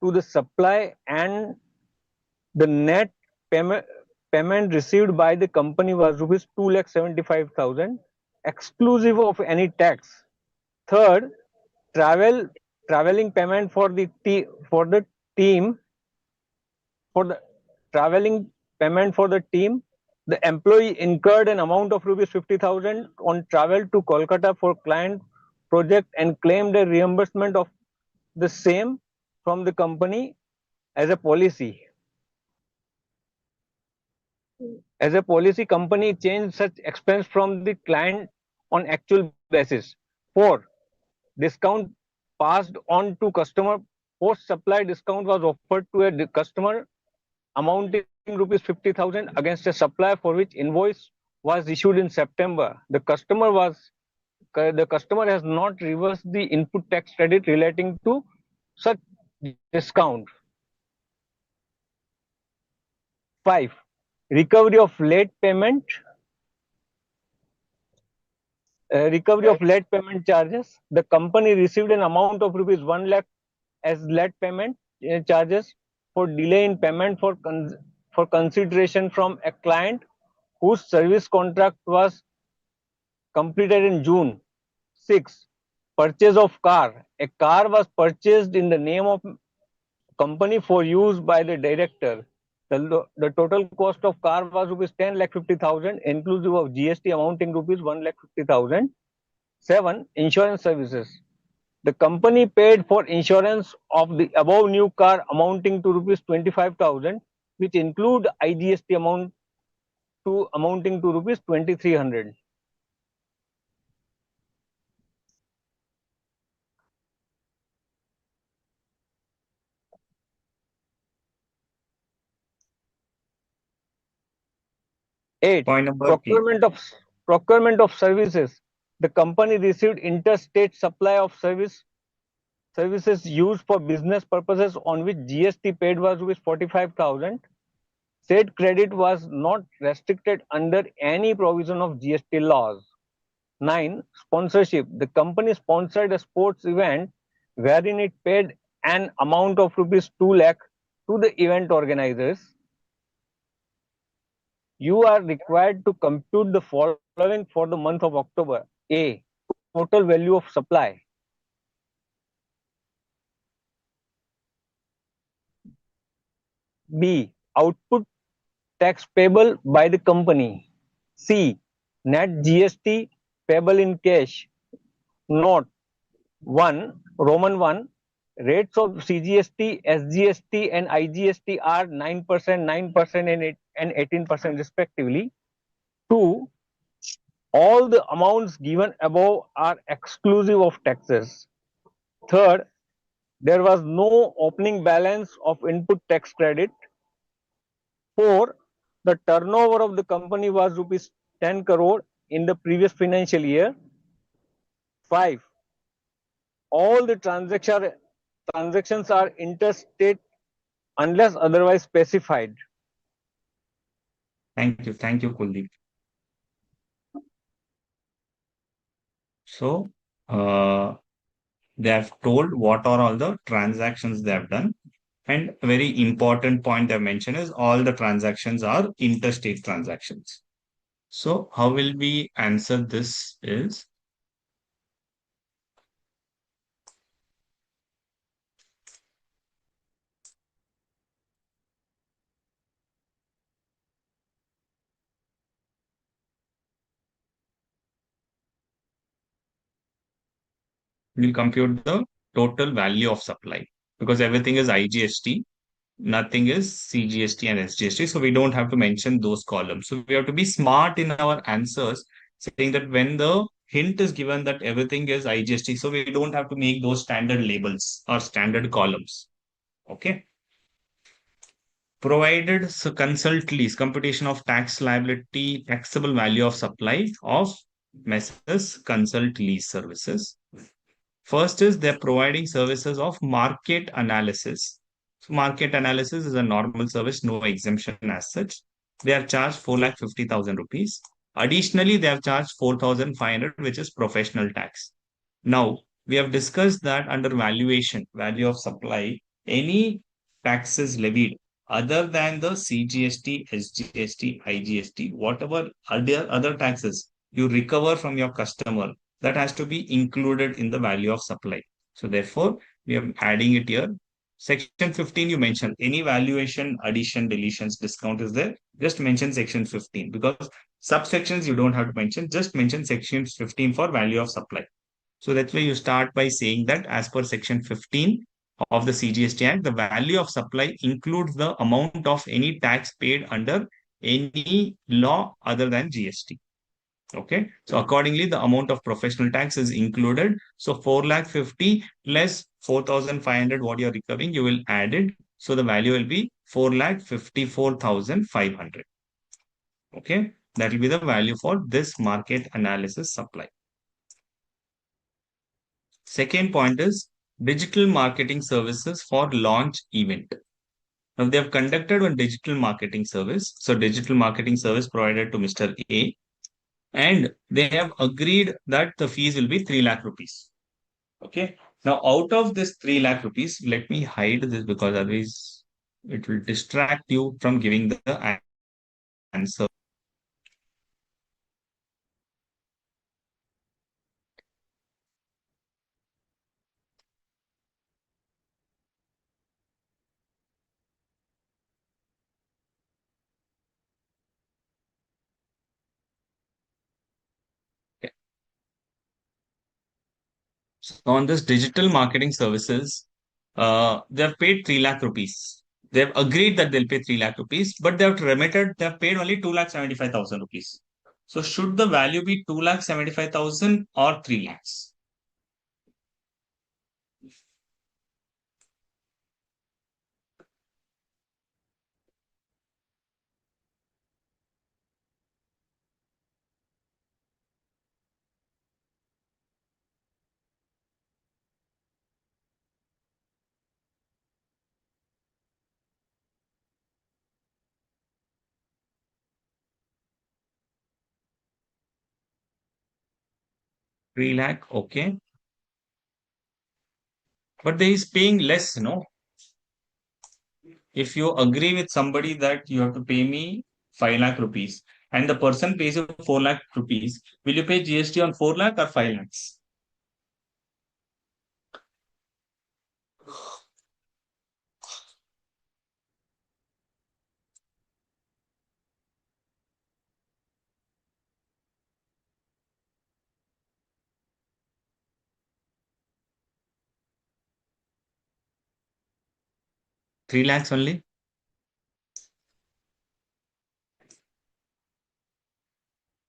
[SPEAKER 4] to the supply, and the net payment received by the company was rupees 2,75,000 exclusive of any tax. Third, traveling payment for the team for the traveling payment for the team. The employee incurred an amount of rupees 50,000 on travel to Kolkata for client project and claimed a reimbursement of the same from the company as a policy. As a policy, company changed such expense from the client on actual basis. 4. Discount passed on to customer. Post supply discount was offered to a customer amounting rupees 50,000 against a supply for which invoice was issued in September. The customer has not reversed the input tax credit relating to such discount. 5. Recovery of late payment. Recovery of late payment charges. The company received an amount of rupees 1 lakh as late payment charges for delay in payment for consideration from a client whose service contract was completed in June. 6. Purchase of car. A car was purchased in the name of company for use by the director. The total cost of car was rupees 10,50,000 inclusive of GST amounting rupees 1,50,000. 7. Insurance services. The company paid for insurance of the above new car amounting to rupees 25,000, which include IGST amounting to rupees 2,300. Eight.
[SPEAKER 1] Point number 8.
[SPEAKER 4] Procurement of services. The company received interstate supply of services used for business purposes on which GST paid was rupees 45,000. Said credit was not restricted under any provision of GST laws. 9. Sponsorship. The company sponsored a sports event wherein it paid an amount of rupees 2 lakh to the event organizers. You are required to compute the following for the month of October. A. Total value of supply. B. Output tax payable by the company. C. Net GST payable in cash. Note 1. Roman 1. Rates of CGST, SGST and IGST are 9%, 9% and 18% respectively. 2. All the amounts given above are exclusive of taxes. Third, there was no opening balance of input tax credit. 4. The turnover of the company was rupees 10 crore in the previous financial year. 5. All the transactions are interstate unless otherwise specified.
[SPEAKER 1] Thank you, Kuldeep. So, they have told what are all the transactions they have done. And a very important point they mentioned is all the transactions are interstate transactions. So how will we answer this is, we'll compute the total value of supply because everything is IGST, nothing is CGST and SGST. So we don't have to mention those columns. So we have to be smart in our answers, saying that when the hint is given that everything is IGST, so we don't have to make those standard labels or standard columns. Okay. Provided consult lease computation of tax liability taxable value of supply of Messrs. Consult Lease Services. First is they're providing services of market analysis. So market analysis is a normal service, no exemption as such. They are charged 4,50,000 rupees. Additionally, they have charged 4,500, which is professional tax. Now, we have discussed that under valuation, value of supply, any taxes levied other than the CGST, SGST, IGST, whatever other taxes you recover from your customer, that has to be included in the value of supply. So therefore, we are adding it here. Section 15, you mentioned any valuation, addition, deletions, discount is there. Just mention section 15 because subsections you don't have to mention. Just mention section 15 for value of supply. So that's why you start by saying that as per section 15 of the CGST Act, the value of supply includes the amount of any tax paid under any law other than GST. Okay. So accordingly, the amount of professional tax is included. So 4,50,000 less 4,500, what you're recovering, you will add it. So the value will be 4,54,500. Okay. That will be the value for this market analysis supply. Second point is digital marketing services for launch event. Now they have conducted one digital marketing service. So digital marketing service provided to Mr. A, and they have agreed that the fees will be 3 lakh rupees. Okay. Now out of this 3 lakh rupees, let me hide this because otherwise it will distract you from giving the answer. So on this digital marketing services, they have paid 3 lakh rupees. They have agreed that they'll pay 3 lakh rupees, but they have remitted, they have paid only 2,75,000 rupees. So should the value be 2,75,000 or 3 lakhs? Three lakh, okay. But they is paying less, no? If you agree with somebody that you have to pay me 5 lakh rupees and the person pays you 4 lakh rupees, will you pay GST on 4 lakh or 5 lakhs? 3 lakhs only?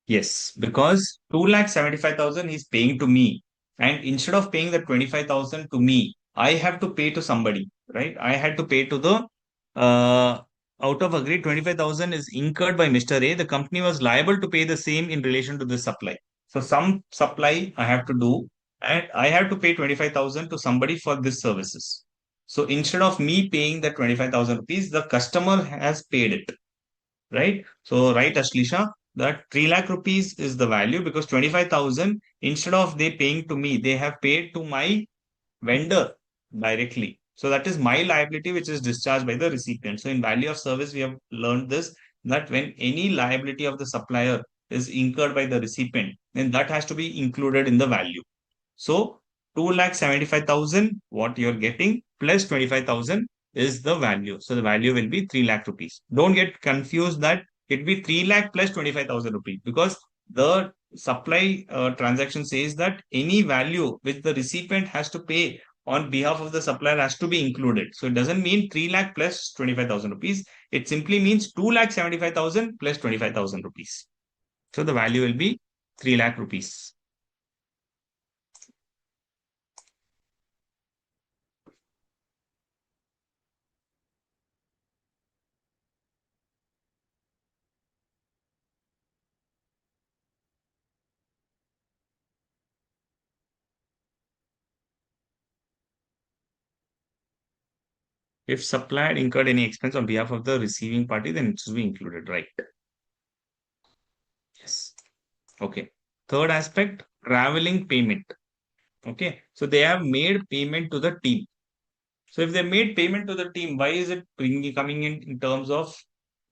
[SPEAKER 1] Yes, because 2,75,000 he's paying to me. And instead of paying the 25,000 to me, I have to pay to somebody, right? I had to pay to the out of agreed 25,000 is incurred by Mr. A. The company was liable to pay the same in relation to this supply. So some supply I have to do, and I have to pay 25,000 to somebody for this services. So instead of me paying the 25,000 rupees, the customer has paid it, right? So, right, Ashlisha, that 3 lakh rupees is the value because 25,000, instead of they paying to me, they have paid to my vendor directly. So that is my liability, which is discharged by the recipient. So in value of service, we have learned this, that when any liability of the supplier is incurred by the recipient, then that has to be included in the value. So 2,75,000, what you're getting, plus 25,000 is the value. So the value will be 3 lakh rupees. Don't get confused that it be 3 lakh plus 25,000 rupees, because the supply transaction says that any value which the recipient has to pay on behalf of the supplier has to be included. So it doesn't mean 3 lakh plus 25,000 rupees. It simply means 2,75,000 plus 25,000 rupees. So the value will be 3 lakh rupees. If supplier incurred any expense on behalf of the receiving party, then it should be included, right? Yes. Okay. Third aspect, traveling payment. Okay. So they have made payment to the team. So if they made payment to the team, why is it coming in terms of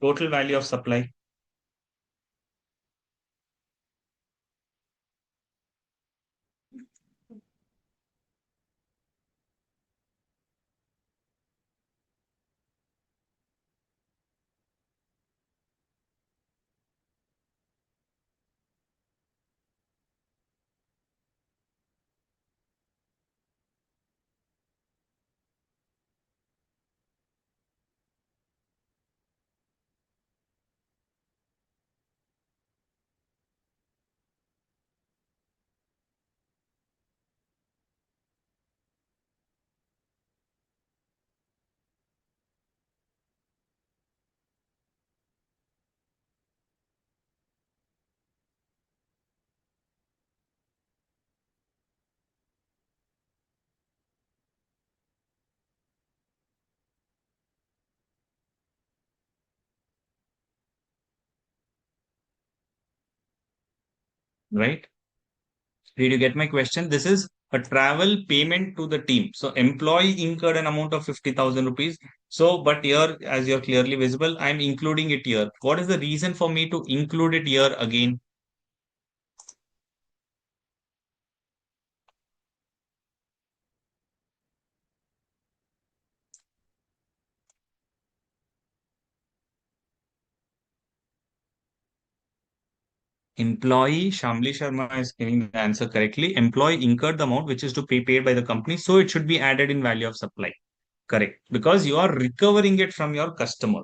[SPEAKER 1] total value of supply? Right? Did you get my question? This is a travel payment to the team. So employee incurred an amount of 50,000 rupees. So, but here, as you're clearly visible, I'm including it here. What is the reason for me to include it here again? Employee, Shamli Sharma is giving the answer correctly. Employee incurred the amount which is to be paid by the company. So it should be added in value of supply. Correct. Because you are recovering it from your customer.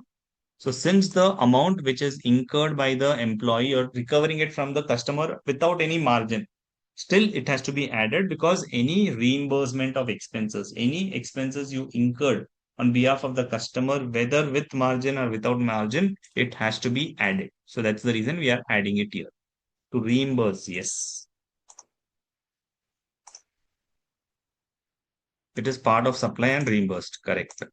[SPEAKER 1] So since the amount which is incurred by the employee, you're recovering it from the customer without any margin, still it has to be added, because any reimbursement of expenses, any expenses you incurred on behalf of the customer, whether with margin or without margin, it has to be added. So that's the reason we are adding it here. To reimburse, yes. It is part of supply and reimbursed. Correct.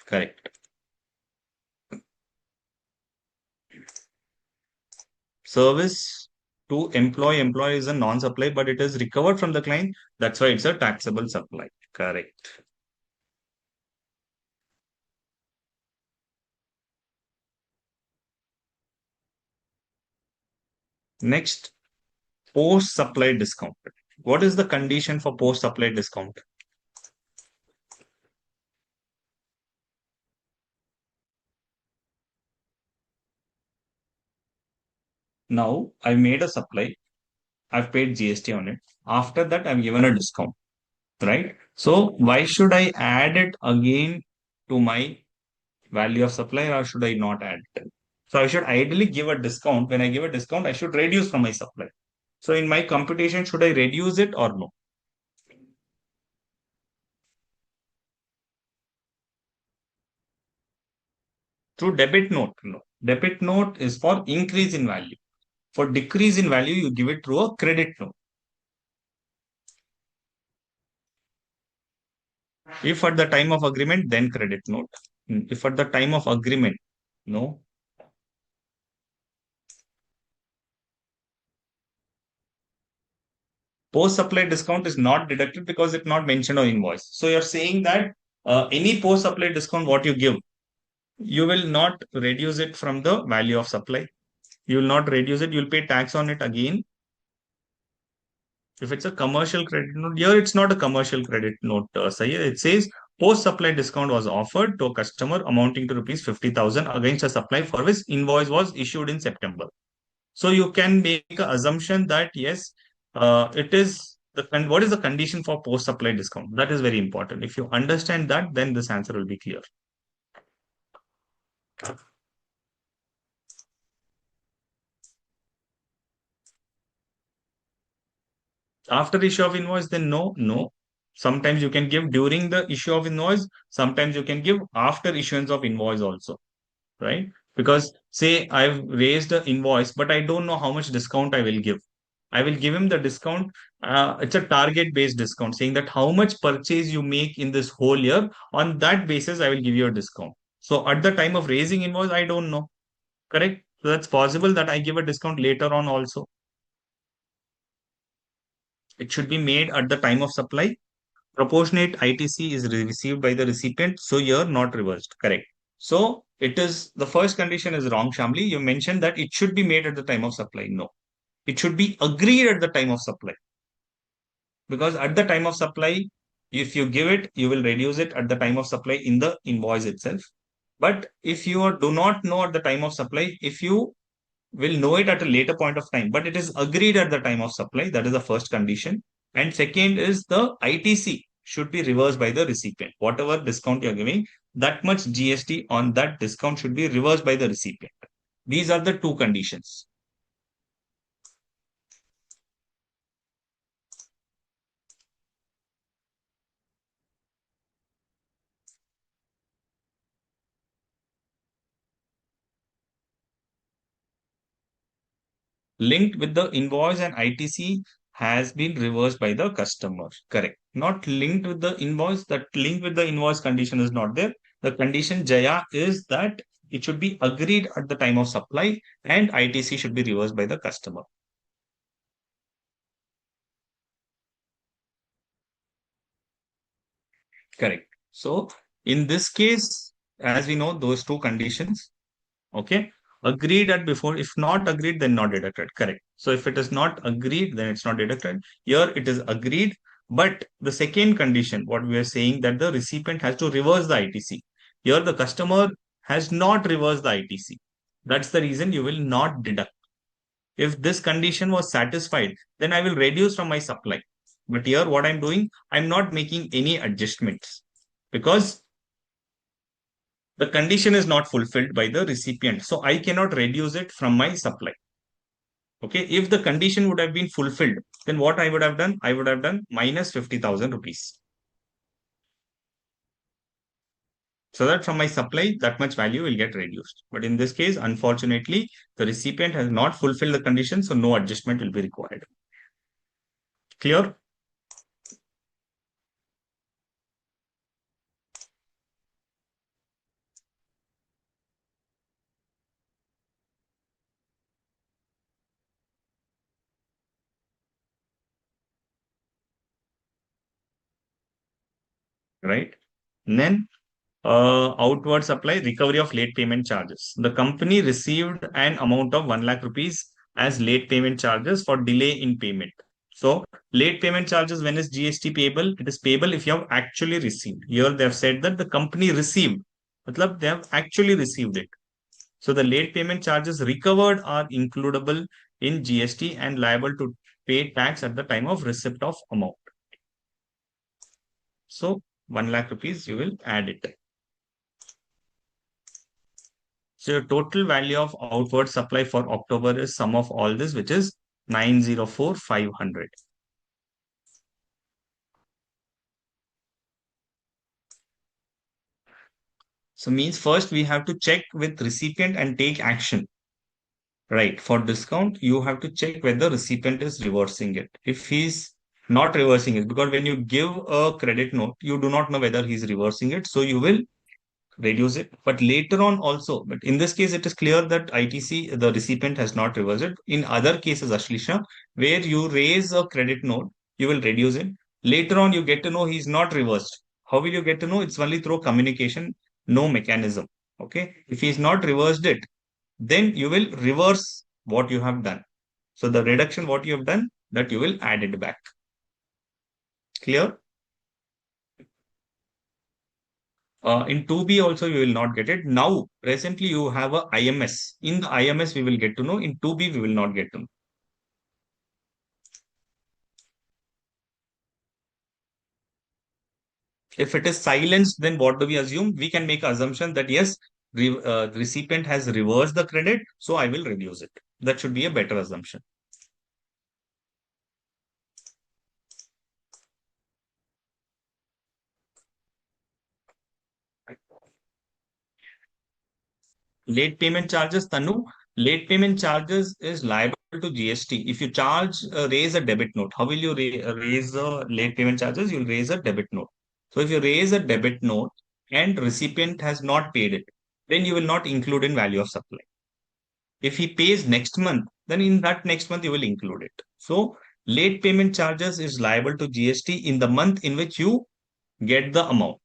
[SPEAKER 1] Correct. Service to employee is a non-supply, but it is recovered from the client. That's why it's a taxable supply. Correct. Next, post-supply discount. What is the condition for post-supply discount? Now, I made a supply. I've paid GST on it. After that, I'm given a discount, right? So why should I add it again to my value of supply, or should I not add it? So I should ideally give a discount. When I give a discount, I should reduce from my supply. So in my computation, should I reduce it or no? Through debit note, no. Debit note is for increase in value. For decrease in value, you give it through a credit note. If at the time of agreement, then credit note. If at the time of agreement, no. Post-supply discount is not deducted because it's not mentioned on invoice. So you're saying that any post-supply discount, what you give, you will not reduce it from the value of supply. You will not reduce it. You'll pay tax on it again. If it's a commercial credit note, here it's not a commercial credit note. It says post-supply discount was offered to a customer amounting to rupees 50,000 against a supply for which invoice was issued in September. So you can make an assumption that yes, it is what is the condition for post-supply discount? That is very important. If you understand that, then this answer will be clear. After issue of invoice, then no. Sometimes you can give during the issue of invoice. Sometimes you can give after issuance of invoice also, right? Because say I've raised the invoice, but I don't know how much discount I will give. I will give him the discount. It's a target based discount saying that how much purchase you make in this whole year. On that basis, I will give you a discount. So at the time of raising invoice, I don't know. Correct. So that's possible that I give a discount later on also. It should be made at the time of supply. Proportionate ITC is received by the recipient. So you're not reversed. Correct. So it is the first condition is wrong, Shamli. You mentioned that it should be made at the time of supply. No, it should be agreed at the time of supply. Because at the time of supply, if you give it, you will reduce it at the time of supply in the invoice itself. But if you do not know at the time of supply, if you will know it at a later point of time, but it is agreed at the time of supply, that is the first condition. And second is the ITC should be reversed by the recipient. Whatever discount you're giving, that much GST on that discount should be reversed by the recipient. These are the two conditions. Linked with the invoice and ITC has been reversed by the customer. Correct. Not linked with the invoice. That linked with the invoice condition is not there. The condition Jaya is that it should be agreed at the time of supply and ITC should be reversed by the customer. Correct. So in this case, as we know, those two conditions, okay, agreed at before. If not agreed, then not deducted. Correct. So if it is not agreed, then it's not deducted. Here it is agreed. But the second condition, what we are saying that the recipient has to reverse the ITC. Here the customer has not reversed the ITC. That's the reason you will not deduct. If this condition was satisfied, then I will reduce from my supply. But here what I'm doing, I'm not making any adjustments because the condition is not fulfilled by the recipient. So I cannot reduce it from my supply. Okay. If the condition would have been fulfilled, then what I would have done? I would have done minus 50,000 rupees. So that from my supply, that much value will get reduced. But in this case, unfortunately, the recipient has not fulfilled the condition. So no adjustment will be required. Clear? Right. And then outward supply recovery of late payment charges. The company received an amount of 1 lakh rupees as late payment charges for delay in payment. So late payment charges, when is GST payable? It is payable if you have actually received. Here they have said that the company received. Matlab, they have actually received it. So the late payment charges recovered are includable in GST and liable to pay tax at the time of receipt of amount. So 1 lakh rupees, you will add it. So your total value of outward supply for October is sum of all this, which is 904,500. So means first we have to check with recipient and take action. Right. For discount, you have to check whether recipient is reversing it. If he's not reversing it, because when you give a credit note, you do not know whether he's reversing it. So you will reduce it. But later on also, but in this case, it is clear that ITC, the recipient has not reversed it. In other cases, Ashlisha, where you raise a credit note, you will reduce it. Later on, you get to know he's not reversed. How will you get to know? It's only through communication, no mechanism. Okay. If he's not reversed it, then you will reverse what you have done. So the reduction what you have done, that you will add it back. Clear? In 2B also you will not get it. Now, presently you have a IMS. In the IMS we will get to know. In 2B we will not get to know. If it is silenced, then what do we assume? We can make assumption that yes, the recipient has reversed the credit, so I will reduce it. That should be a better assumption. Late payment charges, Tanu. Late payment charges is liable to GST. If you raise a debit note, how will you raise the late payment charges? You'll raise a debit note. So if you raise a debit note and recipient has not paid it, then you will not include in value of supply. If he pays next month, then in that next month you will include it. So late payment charges is liable to GST in the month in which you get the amount.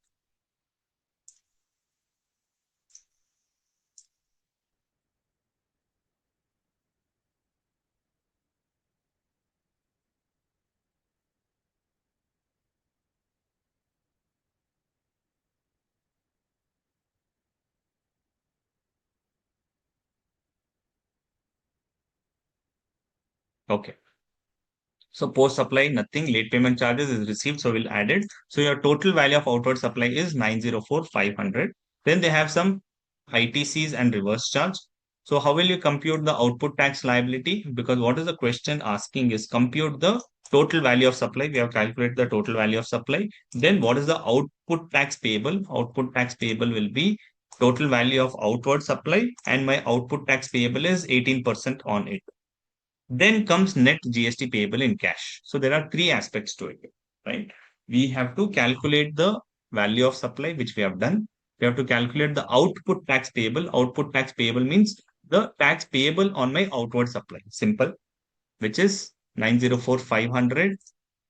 [SPEAKER 1] Okay. So post supply, nothing. Late payment charges is received, so we'll add it. So your total value of outward supply is 904,500. Then they have some ITCs and reverse charge. So how will you compute the output tax liability? Because what is the question asking is compute the total value of supply. We have calculated the total value of supply. Then what is the output tax payable? Output tax payable will be total value of outward supply, and my output tax payable is 18% on it. Then comes net GST payable in cash. So there are three aspects to it, right? We have to calculate the value of supply, which we have done. We have to calculate the output tax payable. Output tax payable means the tax payable on my outward supply. Simple, which is 904,500.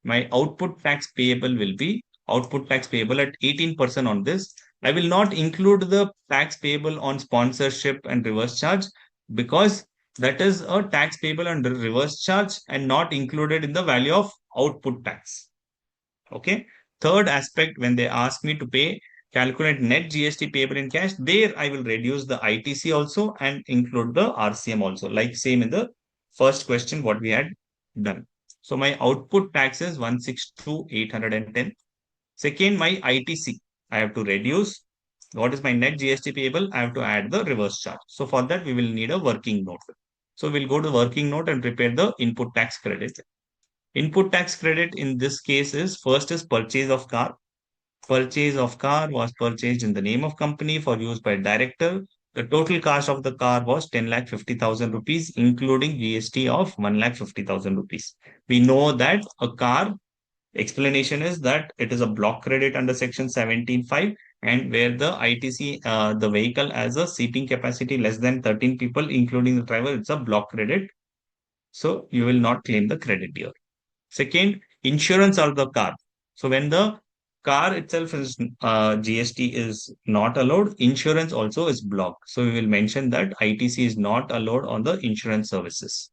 [SPEAKER 1] My output tax payable will be output tax payable at 18% on this. I will not include the tax payable on sponsorship and reverse charge because that is a tax payable under reverse charge and not included in the value of output tax. Okay. Third aspect, when they ask me to calculate net GST payable in cash, there I will reduce the ITC also and include the RCM also, like same in the first question what we had done. So my output tax is 162,810. Second, my ITC, I have to reduce. What is my net GST payable? I have to add the reverse charge. So for that, we will need a working note. So we'll go to working note and prepare the input tax credit. Input tax credit in this case is first is purchase of car. Purchase of car was purchased in the name of company for use by director. The total cost of the car was 10,50,000 rupees, including GST of 1,50,000 rupees. We know that a car explanation is that it is a block credit under section 17(5), and where the ITC, the vehicle has a seating capacity less than 13 people, including the driver, it's a block credit. So you will not claim the credit here. Second, insurance of the car. So when the car itself is GST is not allowed, insurance also is blocked. So we will mention that ITC is not allowed on the insurance services.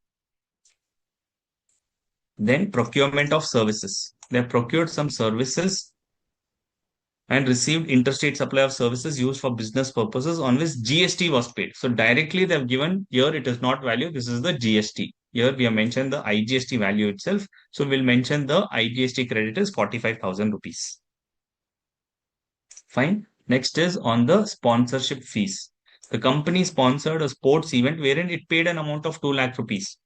[SPEAKER 1] Then procurement of services. They have procured some services and received interstate supply of services used for business purposes on which GST was paid. So directly they have given here it is not value, this is the GST. Here we have mentioned the IGST value itself. So we'll mention the IGST credit is 45,000 rupees. Fine. Next is on the sponsorship fees. The company sponsored a sports event wherein it paid an amount of 2 lakh rupees.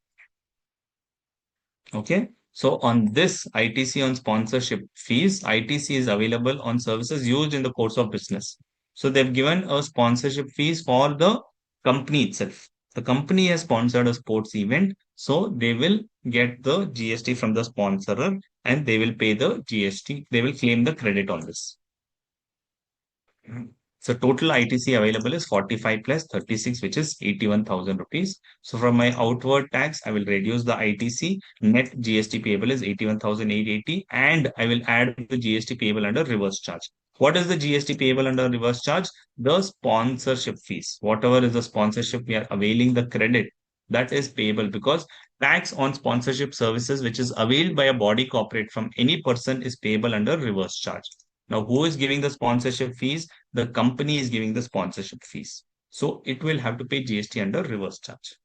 [SPEAKER 1] Okay. So on this ITC on sponsorship fees, ITC is available on services used in the course of business. So they've given a sponsorship fees for the company itself. The company has sponsored a sports event, so they will get the GST from the sponsorer and they will pay the GST. They will claim the credit on this. So total ITC available is 45 plus 36, which is 81,000 rupees. So from my outward tax, I will reduce the ITC. Net GST payable is 81,880, and I will add the GST payable under reverse charge. What is the GST payable under reverse charge? The sponsorship fees. Whatever is the sponsorship we are availing the credit, that is payable, because tax on sponsorship services which is availed by a body corporate from any person is payable under reverse charge. Now, who is giving the sponsorship fees? The company is giving the sponsorship fees. So it will have to pay GST under reverse charge.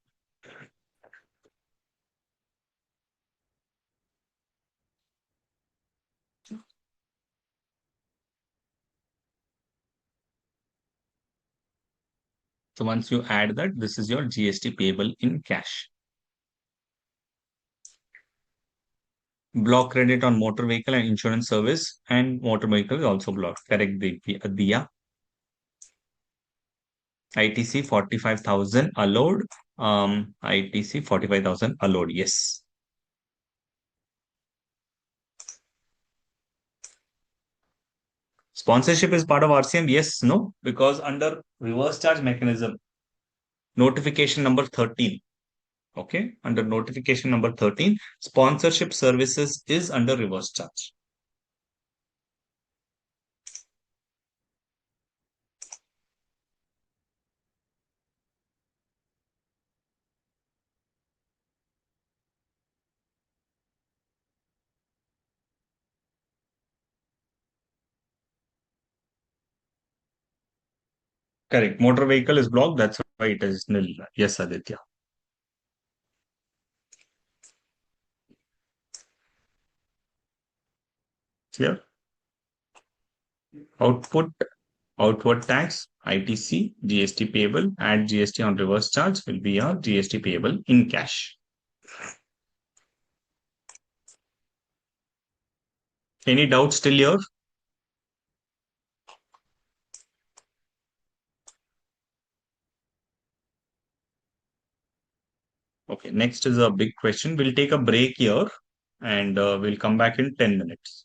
[SPEAKER 1] So once you add that, this is your GST payable in cash. Block credit on motor vehicle and insurance service, and motor vehicle is also blocked. Correct, Diya. ITC 45,000 allowed. ITC 45,000 allowed. Yes. Sponsorship is part of RCM. Yes, no, because under reverse charge mechanism, notification number 13. Okay, under notification number 13, sponsorship services is under reverse charge. Correct. Motor vehicle is blocked. That's why it is nil. Yes, Aditya. Clear? Output, outward tax, ITC, GST payable, add GST on reverse charge will be our GST payable in cash. Any doubts still here? Okay, next is a big question. We'll take a break here and we'll come back in 10 minutes.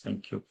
[SPEAKER 1] Thank you.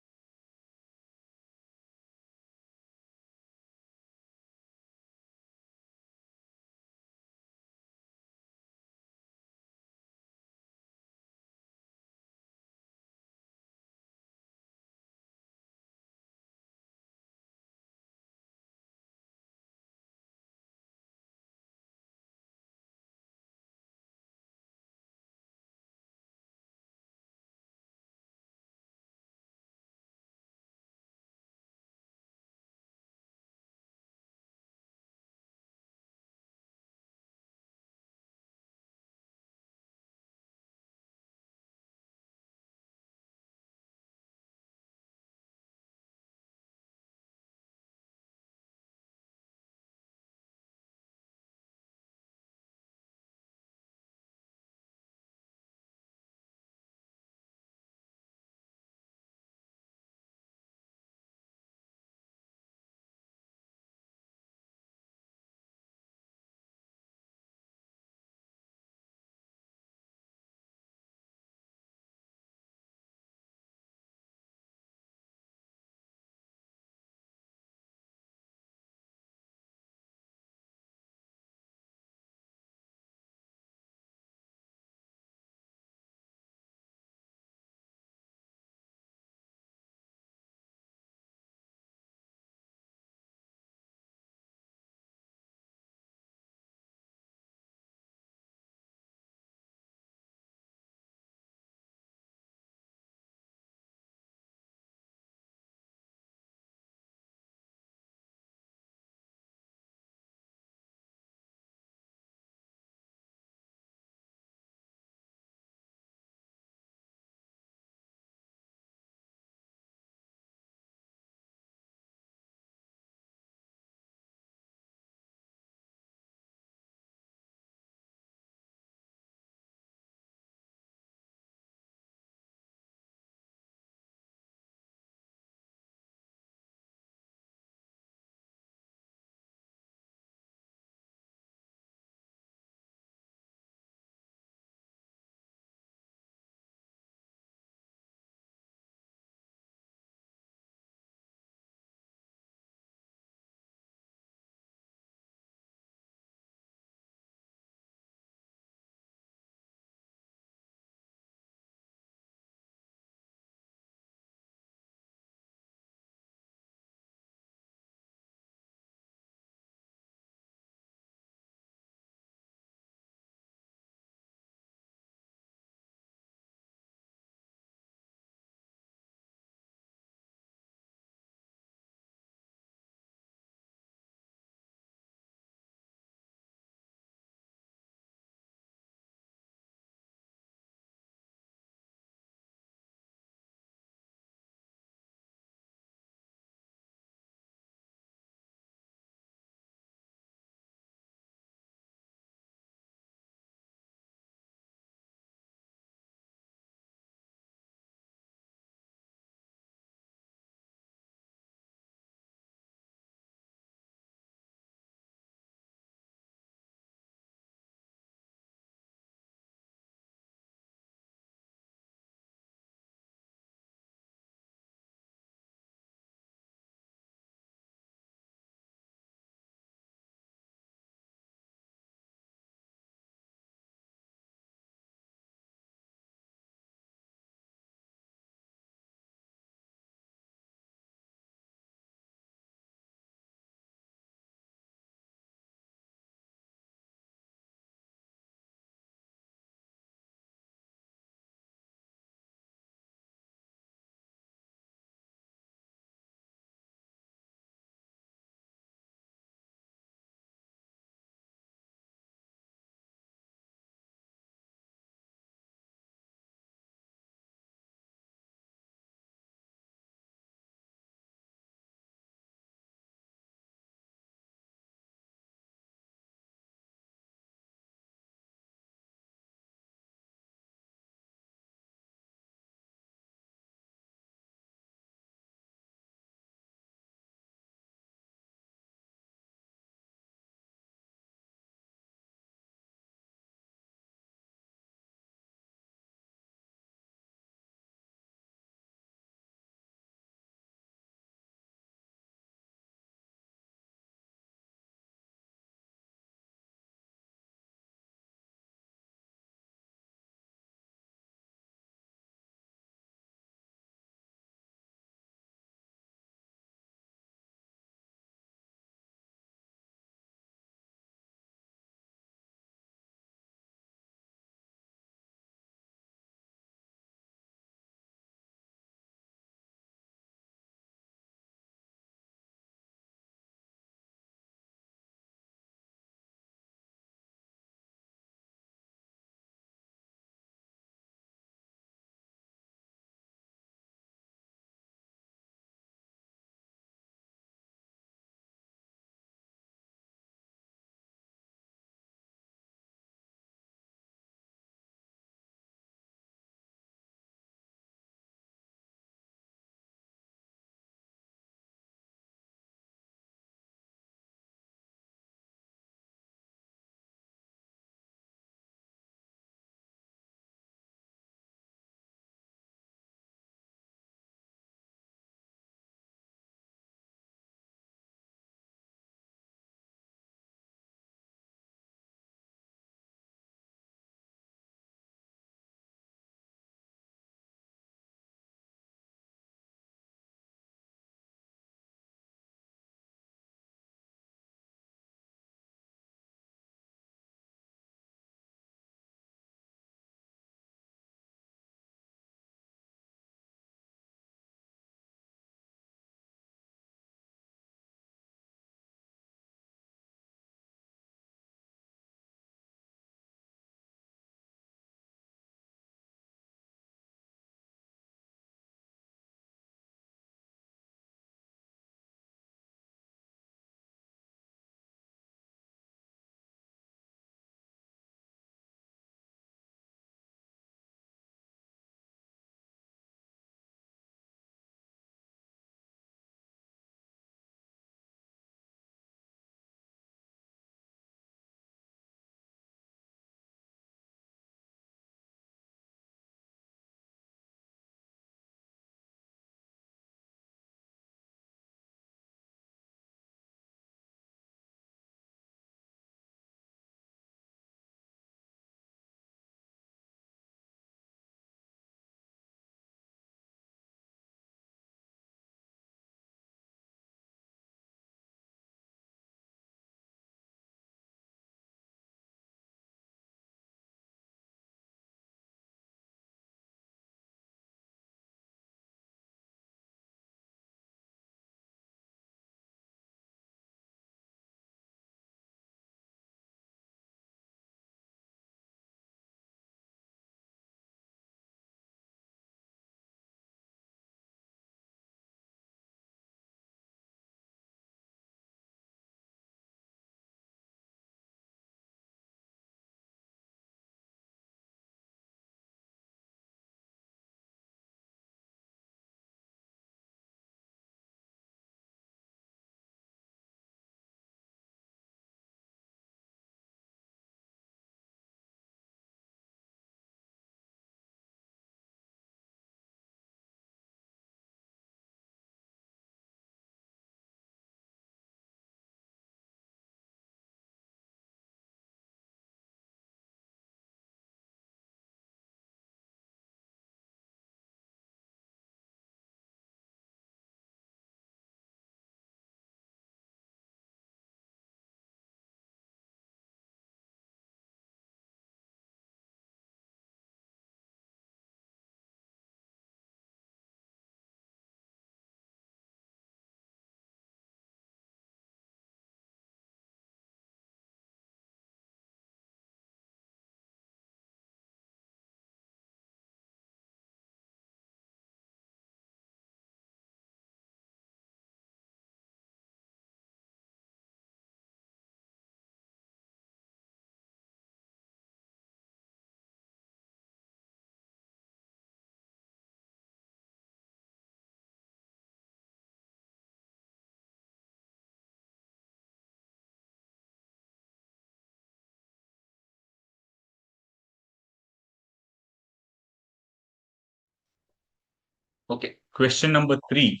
[SPEAKER 1] Okay. Question number 3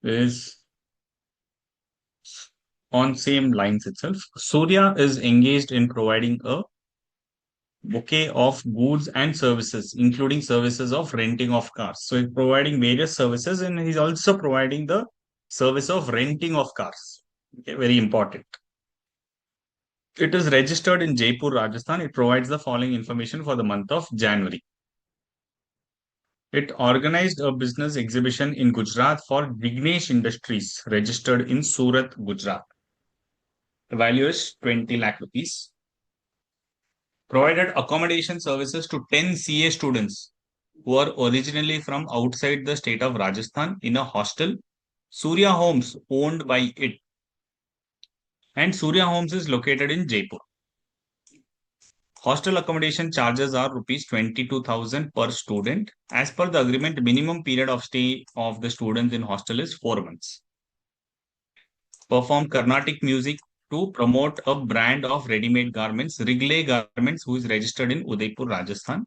[SPEAKER 1] is on same lines itself. Surya is engaged in providing a bouquet of goods and services, including services of renting of cars. So he's providing various services and he's also providing the service of renting of cars. Okay, very important. It is registered in Jaipur, Rajasthan. It provides the following information for the month of January. It organized a business exhibition in Gujarat for Vignesh Industries, registered in Surat, Gujarat. The value is 20 lakh rupees. Provided accommodation services to 10 CA students who are originally from outside the state of Rajasthan in a hostel, Surya Homes, owned by it. And Surya Homes is located in Jaipur. Hostel accommodation charges are rupees 22,000 per student. As per the agreement, minimum period of stay of the students in hostel is 4 months. Perform Carnatic music to promote a brand of ready-made garments, Wrigley Garments, who is registered in Udaipur, Rajasthan.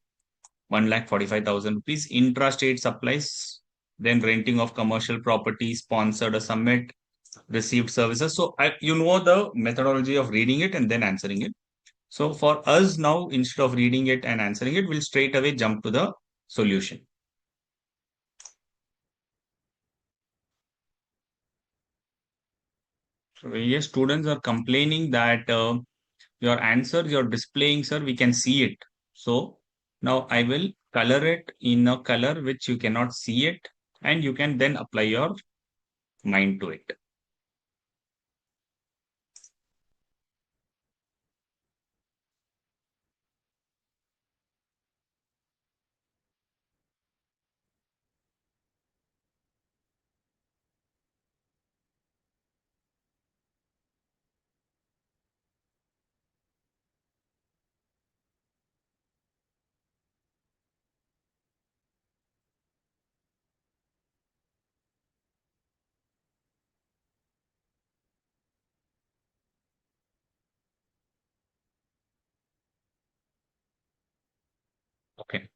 [SPEAKER 1] 1,45,000 rupees. Intra-state supplies, then renting of commercial property, sponsored a summit, received services. So you know the methodology of reading it and then answering it. So for us now, instead of reading it and answering it, we'll straight away jump to the solution. So yes, students are complaining that your answers you're displaying, sir, we can see it. So now I will color it in a color which you cannot see it, and you can then apply your mind to it. Okay.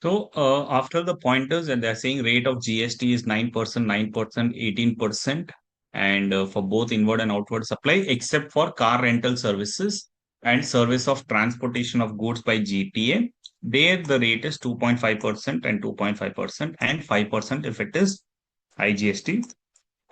[SPEAKER 1] So after the pointers, and they're saying rate of GST is 9%, 9%, 18%, and for both inward and outward supply, except for car rental services and service of transportation of goods by GTA. There the rate is 2.5% and 2.5% and 5% if it is IGST.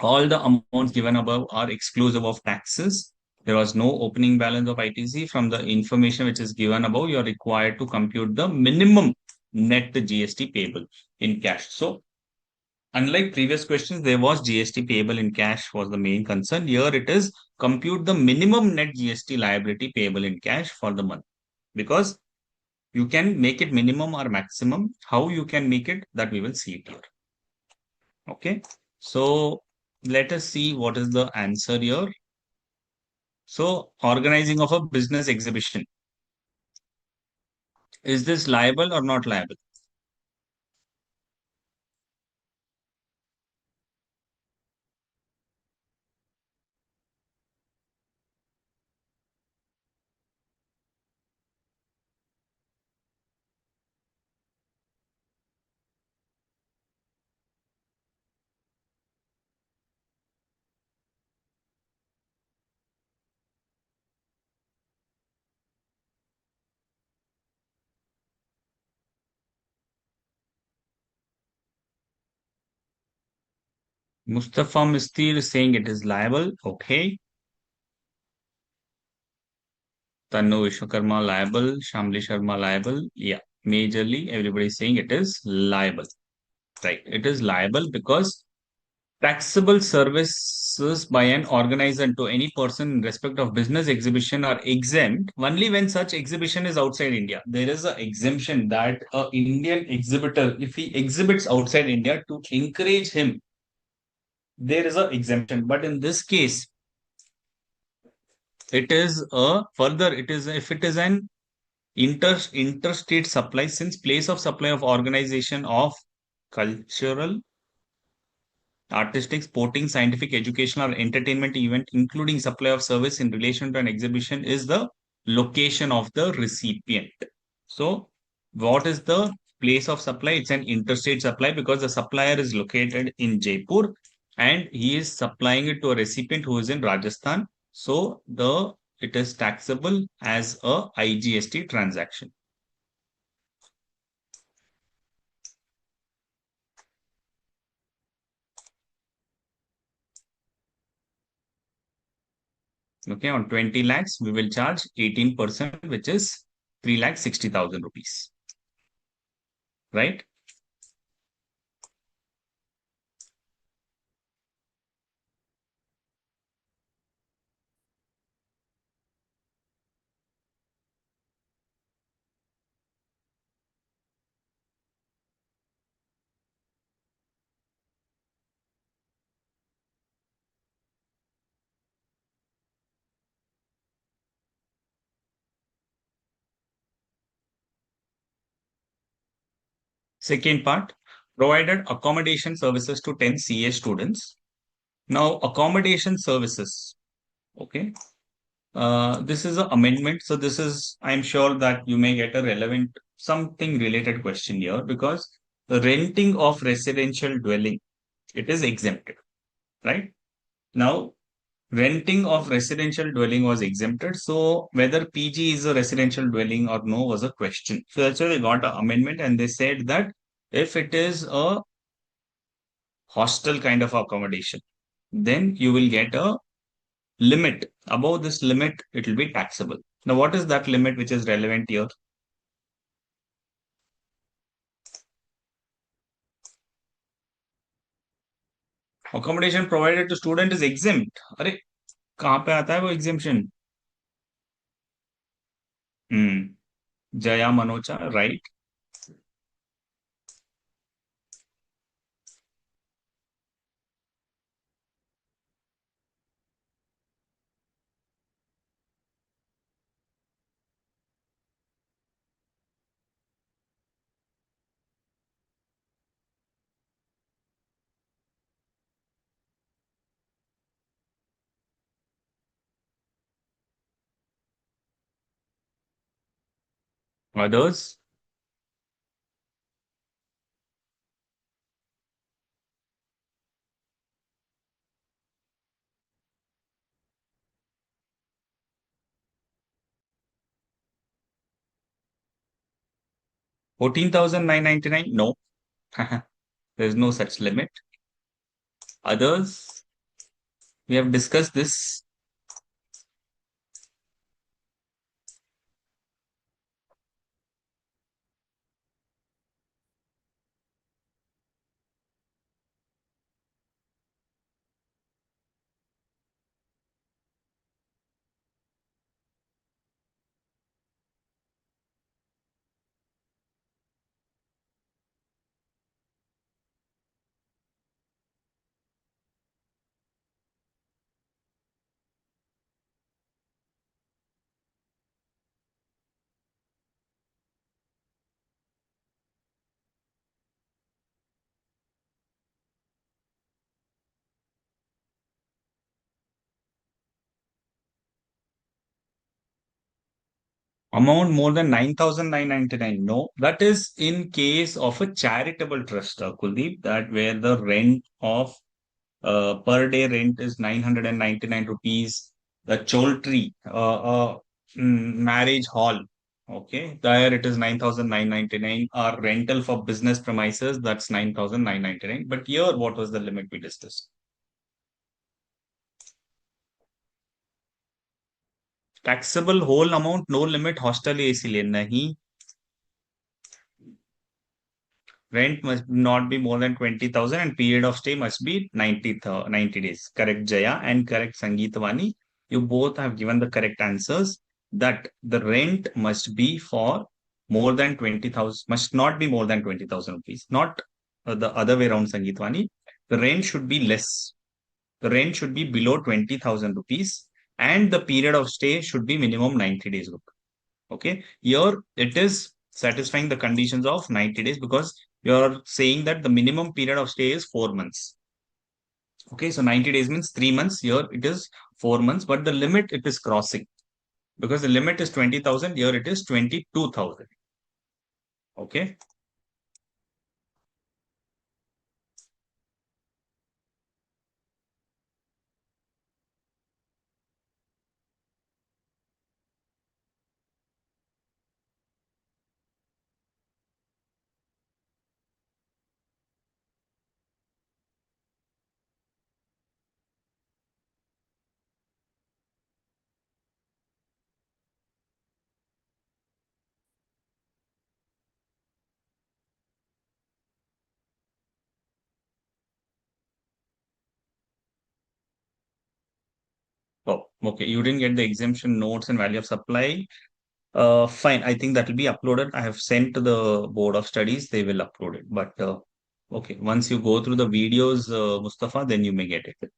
[SPEAKER 1] All the amounts given above are exclusive of taxes. There was no opening balance of ITC. From the information which is given above, you are required to compute the minimum net GST payable in cash. So, unlike previous questions, there was GST payable in cash was the main concern. Here it is compute the minimum net GST liability payable in cash for the month. Because you can make it minimum or maximum. How you can make it, that we will see it here. Okay. So, let us see what is the answer here. So, organizing of a business exhibition. Is this liable or not liable? Mustafa Mistir is saying it is liable. Okay. Tanu Vishwakarma liable. Shamli Sharma liable. Yeah. Majorly, everybody is saying it is liable. Right. It is liable because taxable services by an organizer to any person in respect of business exhibition are exempt only when such exhibition is outside India. There is an exemption that a Indian exhibitor, if he exhibits outside India, to encourage him there is a exemption. But in this case, it is a further, it is, if it is an interstate supply, since place of supply of organization of cultural, artistic, sporting, scientific, educational, or entertainment event, including supply of service in relation to an exhibition, is the location of the recipient. So, what is the place of supply? It's an interstate supply because the supplier is located in Jaipur and he is supplying it to a recipient who is in Rajasthan. So, it is taxable as a IGST transaction. Okay, on 20 lakhs, we will charge 18%, which is 3,60,000 rupees. Right? Second part, provided accommodation services to 10 CA students. Now, accommodation services. Okay. This is an amendment. So this is, I'm sure that you may get a relevant, something related question here, because the renting of residential dwelling, it is exempted, right? Now, renting of residential dwelling was exempted. So whether PG is a residential dwelling or no was a question. So that's why they got an amendment and they said that if it is a hostel kind of accommodation, then you will get a limit. Above this limit, it will be taxable. Now, what is that limit which is relevant here? Accommodation provided to student is exempt. अरे कहाँ पे आता है वो exemption? Jaya Manocha, right? Others? 14,999? No. There's no such limit. Others? We have discussed this. Amount more than 9,999. No, that is in case of a charitable trust, Kuldeep, that where the rent of per day rent is 999 rupees. The Choltri, marriage hall, okay, there it is 9,999. Our rental for business premises, that's 9,999. But here, what was the limit we discussed? Taxable whole amount, no limit, hostel इसीलिए नहीं. Rent must not be more than 20,000 and period of stay must be 90 days. Correct, Jaya, and correct, Sangeetwani. You both have given the correct answers that the rent must be for more than 20,000, must not be more than 20,000 rupees. Not the other way around, Sangeetwani. The rent should be less. the rent should be below 20,000 rupees and the period of stay should be minimum 90 days. Okay, here it is satisfying the conditions of 90 days because you're saying that the minimum period of stay is 4 months. Okay, so 90 days means 3 months. Here it is 4 months, but the limit it is crossing because the limit is 20,000. Here it is 22,000. Okay. Oh, okay. You didn't get the exemption notes and value of supply. Fine. I think that will be uploaded. I have sent to the Board of Studies. They will upload it. But okay, once you go through the videos, Mustafa, then you may get it.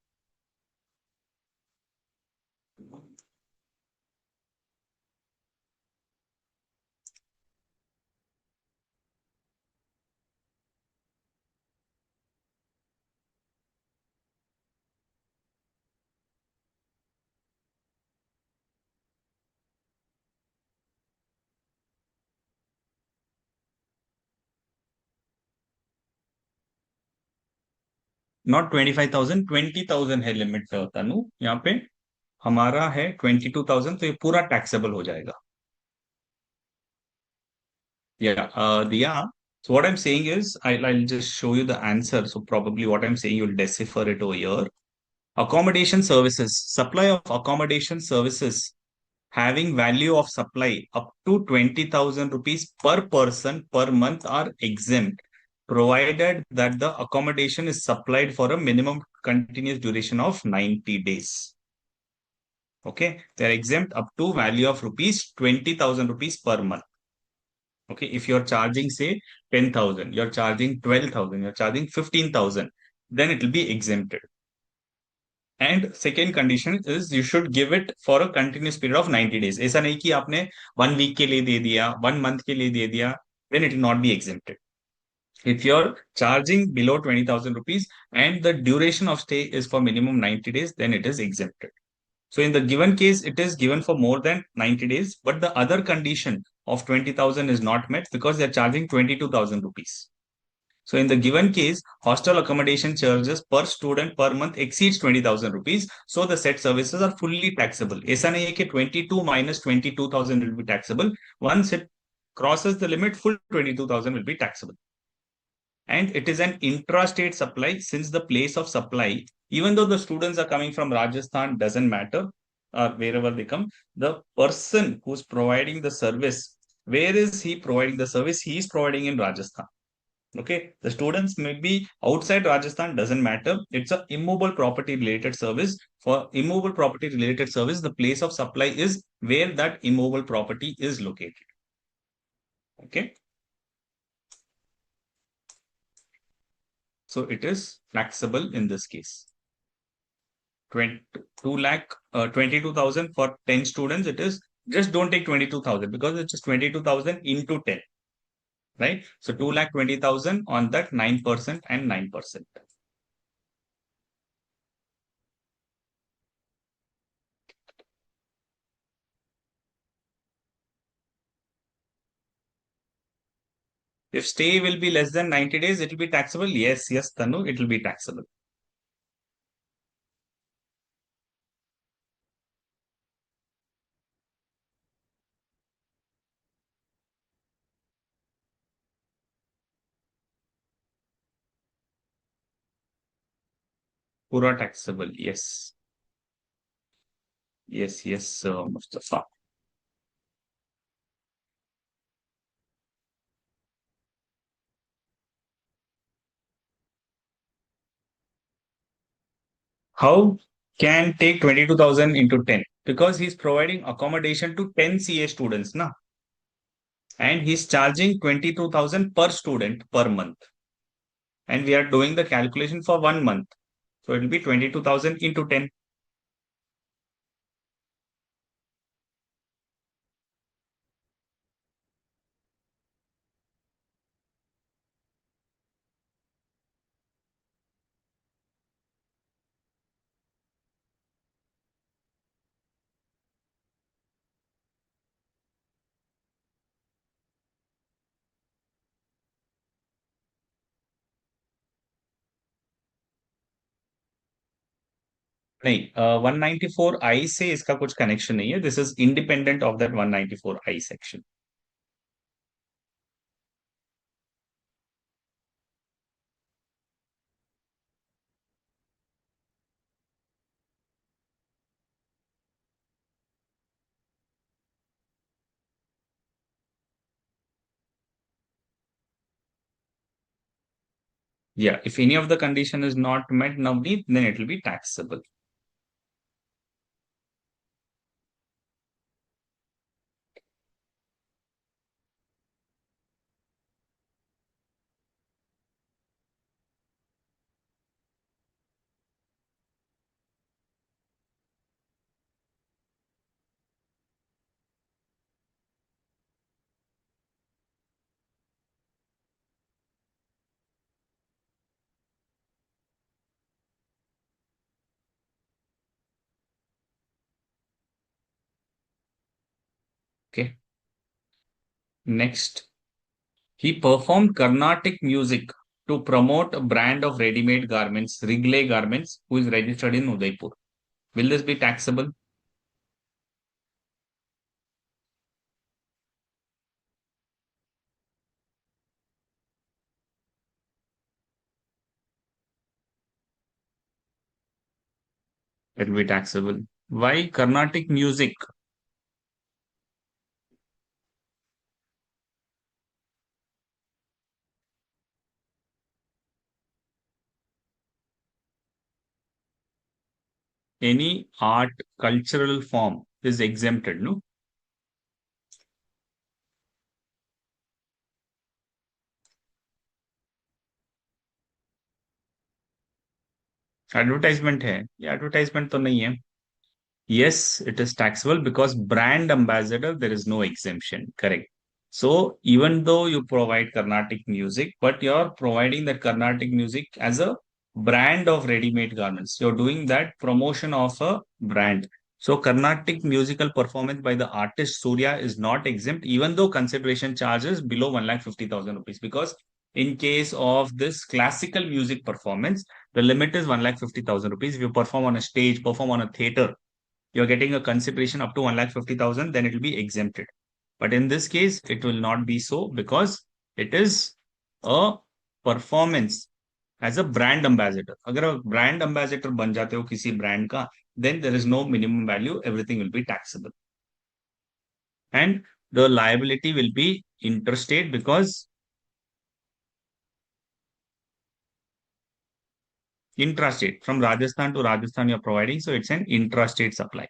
[SPEAKER 1] Not 25,000, 20,000 है limit तनु यहाँ पे हमारा है 22,000, तो ये पूरा taxable हो जाएगा. Yeah. So what I'm saying is, I'll just show you the answer. So probably what I'm saying, you'll decipher it over here. Accommodation services, supply of accommodation services having value of supply up to 20,000 rupees per person per month are exempt, provided that the accommodation is supplied for a minimum continuous duration of 90 days. Okay, they're exempt up to value of rupees 20,000 rupees per month. Okay, if you're charging, say, 10,000, you're charging 12,000, you're charging 15,000, then it will be exempted. And second condition is you should give it for a continuous period of 90 days. ऐसा नहीं कि आपने 1 week के लिए दे दिया, 1 month के लिए दे दिया, then it will not be exempted. If you're charging below 20,000 rupees and the duration of stay is for minimum 90 days, then it is exempted. So in the given case, it is given for more than 90 days, but the other condition of 20,000 is not met because they're charging 22,000 rupees. So in the given case, hostel accommodation charges per student per month exceeds 20,000 rupees. So the said services are fully taxable. ऐसा नहीं है कि 22 minus 22,000 will be taxable. Once it crosses the limit, full 22,000 will be taxable. And it is an intrastate supply since the place of supply, even though the students are coming from Rajasthan, doesn't matter, or wherever they come, the person who's providing the service, where is he providing the service? He is providing in Rajasthan. Okay, the students may be outside Rajasthan, doesn't matter. It's a immovable property related service. For immovable property related service, the place of supply is where that immovable property is located. Okay. So it is taxable in this case. 22,000 for 10 students. It is just don't take 22,000 because it's just 22,000 into 10. Right? So 2,20,000 on that 9% and 9%. If stay will be less than 90 days, it will be taxable. Yes, Tanu, it will be taxable. Pura taxable. Yes. Yes, Mustafa. How can take 22,000 into 10? Because he's providing accommodation to 10 CA students, na? And he's charging 22,000 per student per month. And we are doing the calculation for 1 month. So it will be 22,000 into 10. नहीं, 194I से इसका कुछ connection नहीं है. This is independent of that 194I section. Yeah, if any of the condition is not met, Navneet, then it will be taxable. Okay. Next, he performed Carnatic music to promote a brand of ready-made garments, Wrigley Garments, who is registered in Udaipur. Will this be taxable? It will be taxable. Why Carnatic music? Any art, cultural form is exempted, no? Advertisement है, ये advertisement तो नहीं है. Yes, it is taxable because brand ambassador, there is no exemption. Correct. So even though you provide Carnatic music, but you're providing that Carnatic music as a brand of ready-made garments. You're doing that promotion of a brand. So Carnatic musical performance by the artist Surya is not exempt, even though consideration charges below 1,50,000 rupees. Because in case of this classical music performance, the limit is 1,50,000 rupees. If you perform on a stage, perform on a theater, you're getting a consideration up to 1,50,000, then it will be exempted. But in this case, it will not be so because it is a performance as a brand ambassador. अगर आप brand ambassador बन जाते हो किसी brand का, then there is no minimum value, everything will be taxable. And the liability will be interstate because intrastate, from Rajasthan to Rajasthan you're providing, so it's an intrastate supply.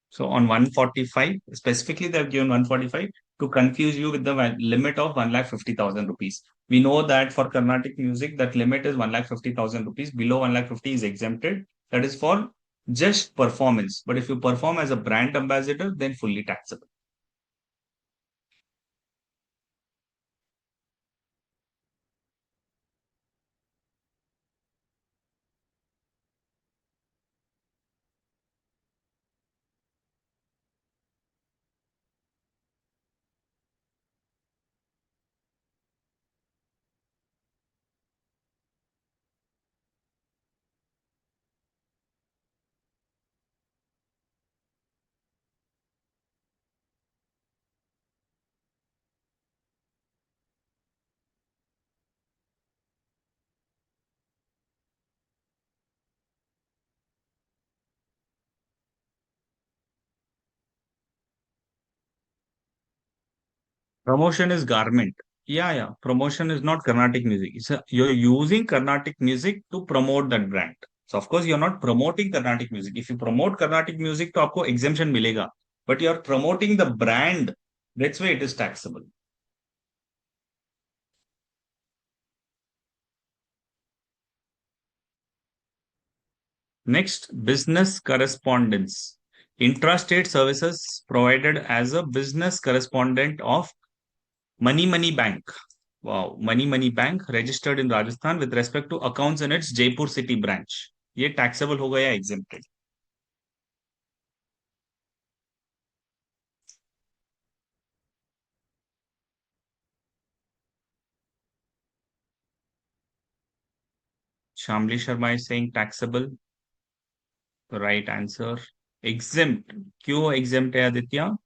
[SPEAKER 1] So on 145, specifically they've given 145 to confuse you with the limit of 1,50,000 rupees. We know that for Carnatic music, that limit is 1,50,000 rupees. Below 1,50,000 is exempted. That is for just performance. But if you perform as a brand ambassador, then fully taxable. Promotion is garment. Yeah. Promotion is not Carnatic music. You're using Carnatic music to promote that brand. So of course you're not promoting Carnatic music. If you promote Carnatic music, तो आपको exemption मिलेगा. But you're promoting the brand. That's why it is taxable. Next, business correspondence. Intrastate services provided as a business correspondent of Money Money Bank. Wow, Money Money Bank registered in Rajasthan with respect to accounts in its Jaipur city branch. ये taxable होगा या exempted? Shamli Sharma is saying taxable. The right answer. Exempt. क्यों exempt है Aditya?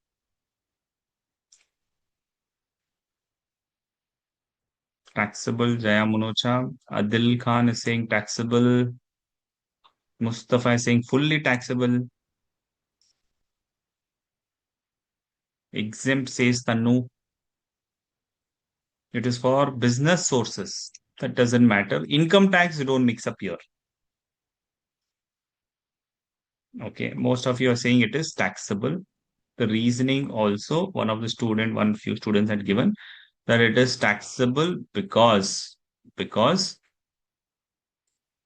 [SPEAKER 1] Taxable. Jaya Munocha. Adil Khan is saying taxable. Mustafa is saying fully taxable. Exempt says Tanu. It is for business sources. That doesn't matter. Income tax, you don't mix up here. Okay. Most of you are saying it is taxable. The reasoning also, one few students had given that it is taxable because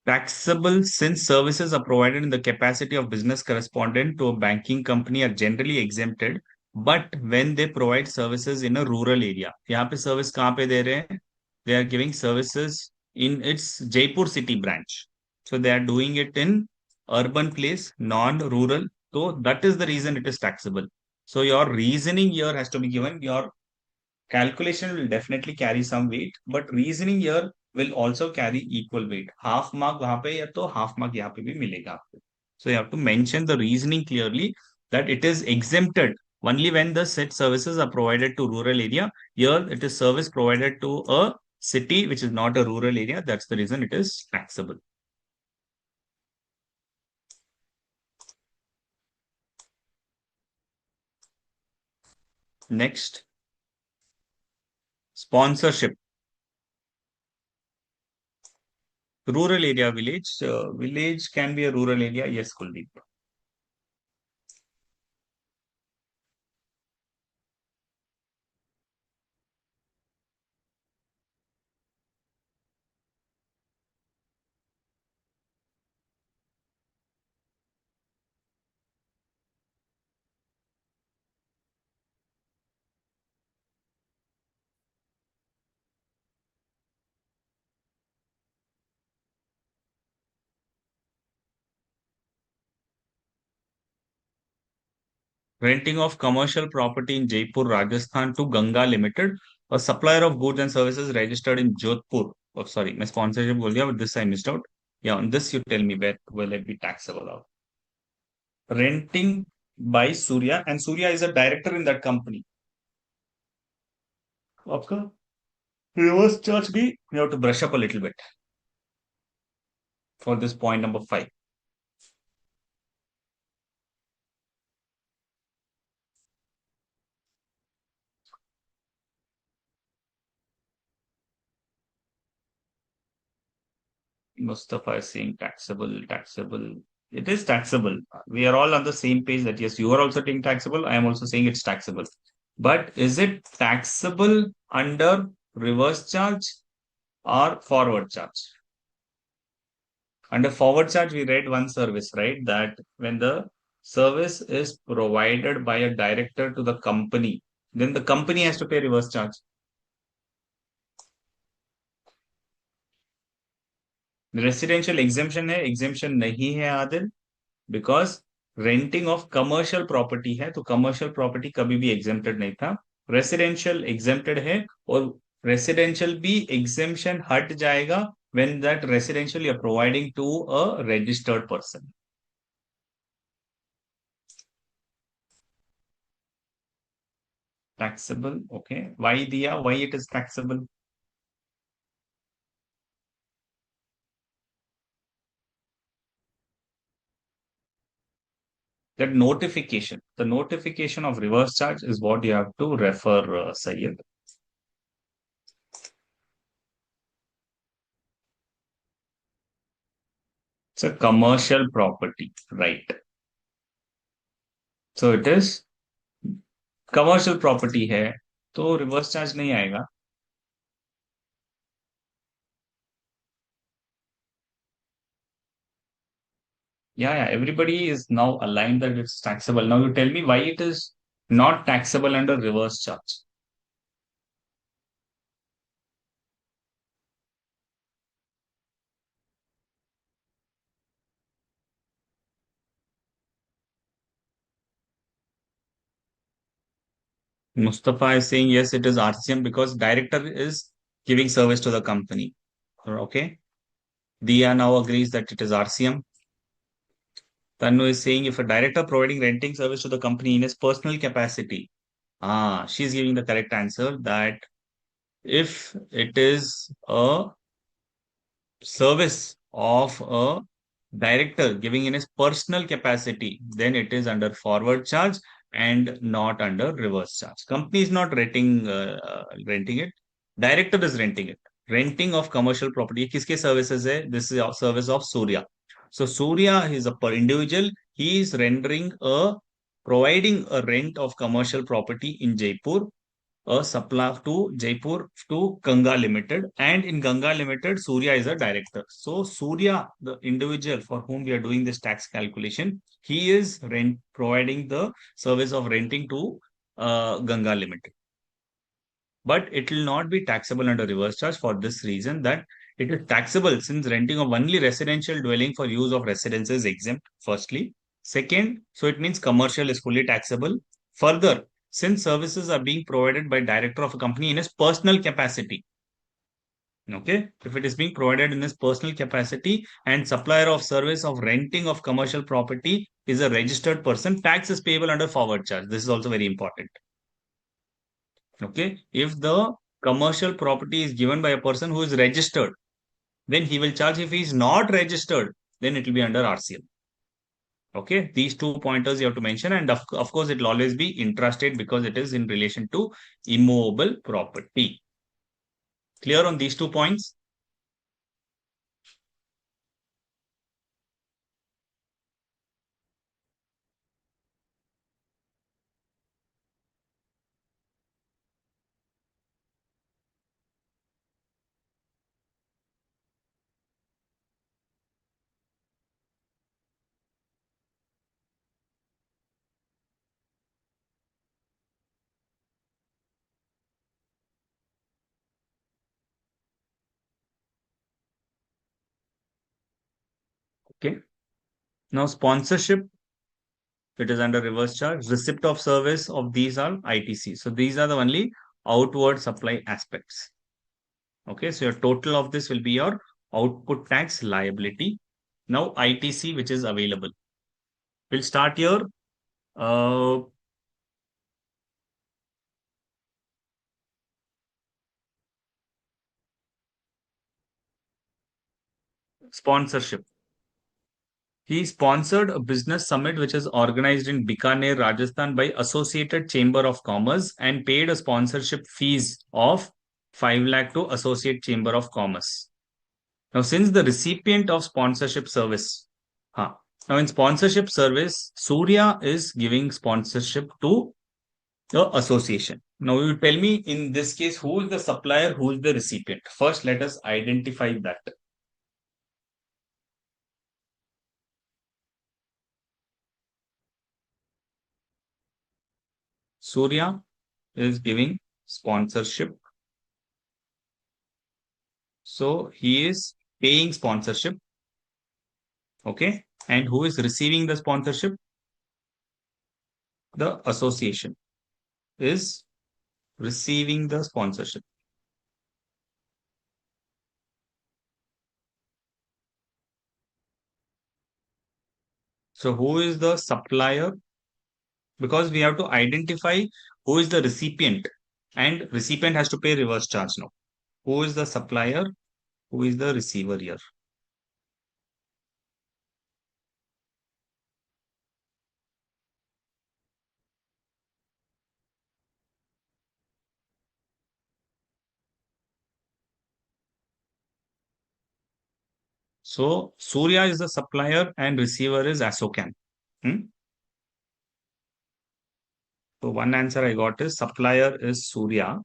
[SPEAKER 1] taxable since services are provided in the capacity of business correspondent to a banking company are generally exempted, but when they provide services in a rural area, यहाँ पे service कहाँ पे दे रहे हैं? They are giving services in its Jaipur city branch. So they are doing it in urban place, non-rural. So that is the reason it is taxable. So your reasoning here has to be given. Your calculation will definitely carry some weight, but reasoning here will also carry equal weight. Half mark वहां पे या तो half mark यहाँ पे भी मिलेगा आपको. So you have to mention the reasoning clearly that it is exempted only when the said services are provided to rural area. Here it is service provided to a city which is not a rural area. That's the reason it is taxable. Next, sponsorship. Rural area, village. Village can be a rural area. Yes, Kuldeep. Renting of commercial property in Jaipur, Rajasthan to Ganga Limited, a supplier of goods and services registered in Jodhpur. Oh, sorry, my sponsorship बोल दिया, but this I missed out. Yeah, on this you tell me where will it be taxable of. Renting by Surya, and Surya is a director in that company. आपका reverse charge भी you have to brush up a little bit for this point number 5. Mustafa is saying taxable, taxable. It is taxable. We are all on the same page that yes, you are also saying taxable. I am also saying it's taxable. But is it taxable under reverse charge or forward charge? Under forward charge, we read one service, right? That when the service is provided by a director to the company, then the company has to pay reverse charge. Residential exemption है, exemption नहीं है Adil, because renting of commercial property है, तो commercial property कभी भी exempted नहीं था. Residential exempted है, और residential भी exemption हट जाएगा when that residential you are providing to a registered person. Taxable, okay. Why दिया? Why it is taxable? That notification, the notification of reverse charge is what you have to refer, Sayyid. It's a commercial property, right? So it is commercial property है, तो reverse charge नहीं आएगा. Yeah, everybody is now aligned that it's taxable. Now you tell me why it is not taxable under reverse charge. Mustafa is saying yes, it is RCM because director is giving service to the company. Okay. Dia now agrees that it is RCM. Tanu is saying if a director providing renting service to the company in his personal capacity, she's giving the correct answer that if it is a service of a director giving in his personal capacity, then it is under forward charge and not under reverse charge. Company is not renting it. Director is renting it. Renting of commercial property. किसके services है? This is a service of Surya. So Surya is a per individual. He is providing a rent of commercial property in Jaipur, a supply to Jaipur to Ganga Limited, and in Ganga Limited, Surya is a director. So Surya, the individual for whom we are doing this tax calculation, he is providing the service of renting to Ganga Limited. But it will not be taxable under reverse charge for this reason that it is taxable since renting of only residential dwelling for use of residence is exempt, firstly. Second, so it means commercial is fully taxable. Further, since services are being provided by director of a company in his personal capacity, okay, if it is being provided in his personal capacity and supplier of service of renting of commercial property is a registered person, tax is payable under forward charge. This is also very important. Okay, if the commercial property is given by a person who is registered, then he will charge. If he is not registered, then it will be under RCM. Okay, these two pointers you have to mention, and of course, it will always be intrastate because it is in relation to immovable property. Clear on these 2 points? Okay. Now, sponsorship, it is under reverse charge. Receipt of service of these are ITC. So these are the only outward supply aspects. Okay, so your total of this will be your output tax liability. Now, ITC, which is available. We'll start your sponsorship. He sponsored a business summit which is organized in Bikaner, Rajasthan by Associated Chamber of Commerce and paid a sponsorship fees of 5 lakh to Associate Chamber of Commerce. Now, since the recipient of sponsorship service, now in sponsorship service, Surya is giving sponsorship to the association. Now, you tell me in this case, who is the supplier, who is the recipient? First, let us identify that. Surya is giving sponsorship. So he is paying sponsorship. Okay. And who is receiving the sponsorship? The association is receiving the sponsorship. So who is the supplier? Because we have to identify who is the recipient, and recipient has to pay reverse charge now. Who is the supplier? Who is the receiver here? So Surya is the supplier and receiver is Asokan. Hmm? So one answer I got is supplier is Surya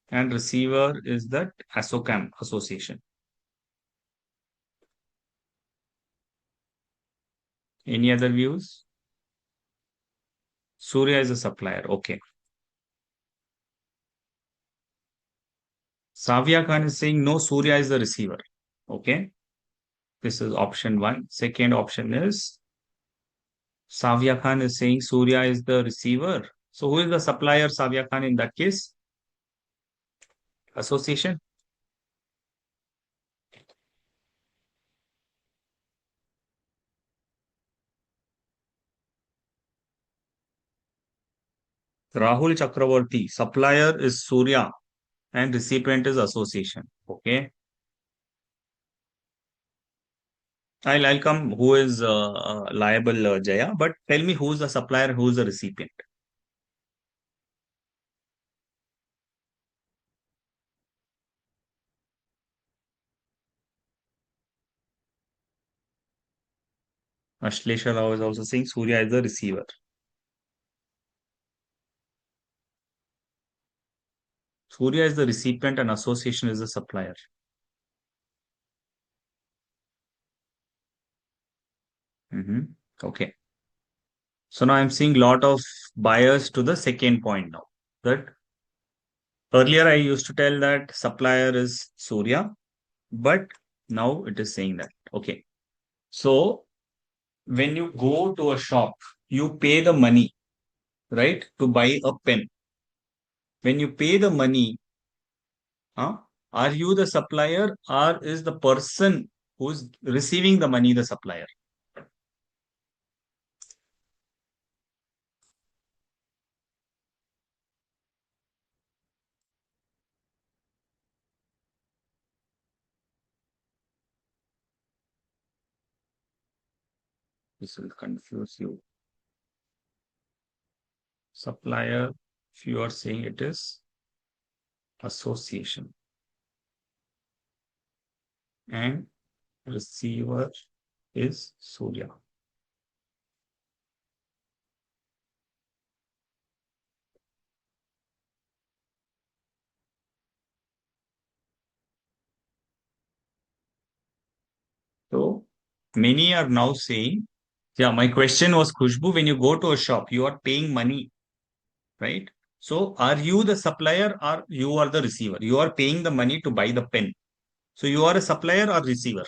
[SPEAKER 1] and receiver is that Asokam association. Any other views? Surya is a supplier. Okay. Savia Khan is saying no, Surya is the receiver. Okay. This is option one. Second option is Savia Khan is saying Surya is the receiver. So who is the supplier, Savia Khan, in that case? Association. Rahul Chakravarti, supplier is Surya and recipient is association. Okay. I'll come who is liable, Jaya, but tell me who's the supplier, who's the recipient. Ashlesha Rao is also saying Surya is the receiver. Surya is the recipient and association is the supplier. Okay. So now I'm seeing a lot of bias to the second point now. That earlier I used to tell that supplier is Surya, but now it is saying that. Okay. So when you go to a shop, you pay the money, right, to buy a pen. When you pay the money, huh, are you the supplier or is the person who's receiving the money the supplier? This will confuse you. Supplier, if you are saying it is association, and receiver is Surya. So many are now saying, yeah, my question was Khushbu, when you go to a shop, you are paying money, right? So are you the supplier or you are the receiver? You are paying the money to buy the pen. So you are a supplier or receiver,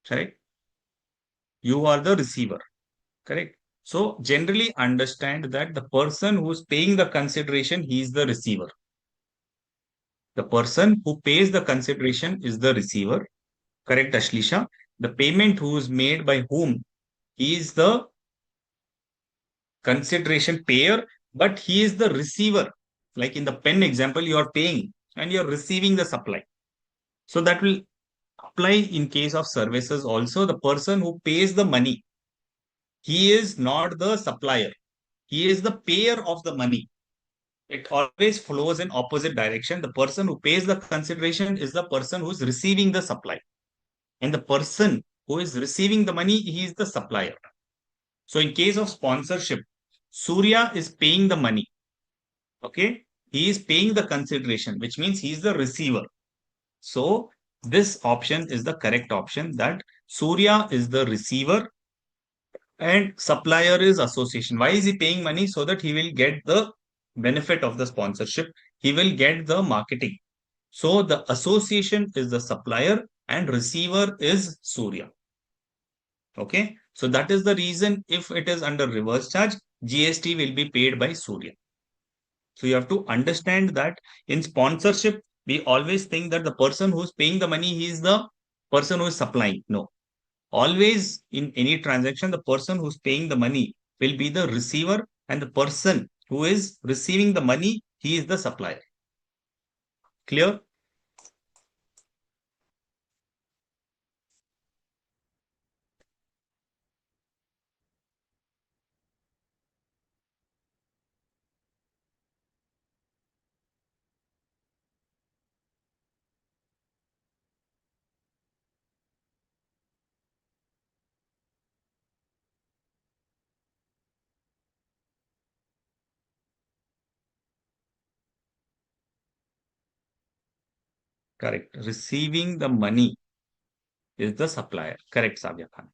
[SPEAKER 1] correct? You are the receiver, correct? So generally understand that the person who's paying the consideration, he is the receiver. The person who pays the consideration is the receiver. Correct, Ashlisha? The payment who is made by whom? He is the consideration payer, but he is the receiver. Like in the pen example, you are paying and you are receiving the supply. So that will apply in case of services also. The person who pays the money, he is not the supplier. He is the payer of the money. It always flows in opposite direction. The person who pays the consideration is the person who is receiving the supply. And the person who is receiving the money, he is the supplier. So in case of sponsorship, Surya is paying the money. Okay. He is paying the consideration, which means he is the receiver. So this option is the correct option, that Surya is the receiver and supplier is association. Why is he paying money? So that he will get the benefit of the sponsorship. He will get the marketing. So the association is the supplier and receiver is Surya. Okay. So that is the reason if it is under reverse charge, GST will be paid by Surya. So you have to understand that in sponsorship, we always think that the person who's paying the money, he is the person who is supplying. No. Always in any transaction, the person who's paying the money will be the receiver and the person who is receiving the money, he is the supplier. Clear? Correct. Receiving the money is the supplier. Correct, Sabya Khan.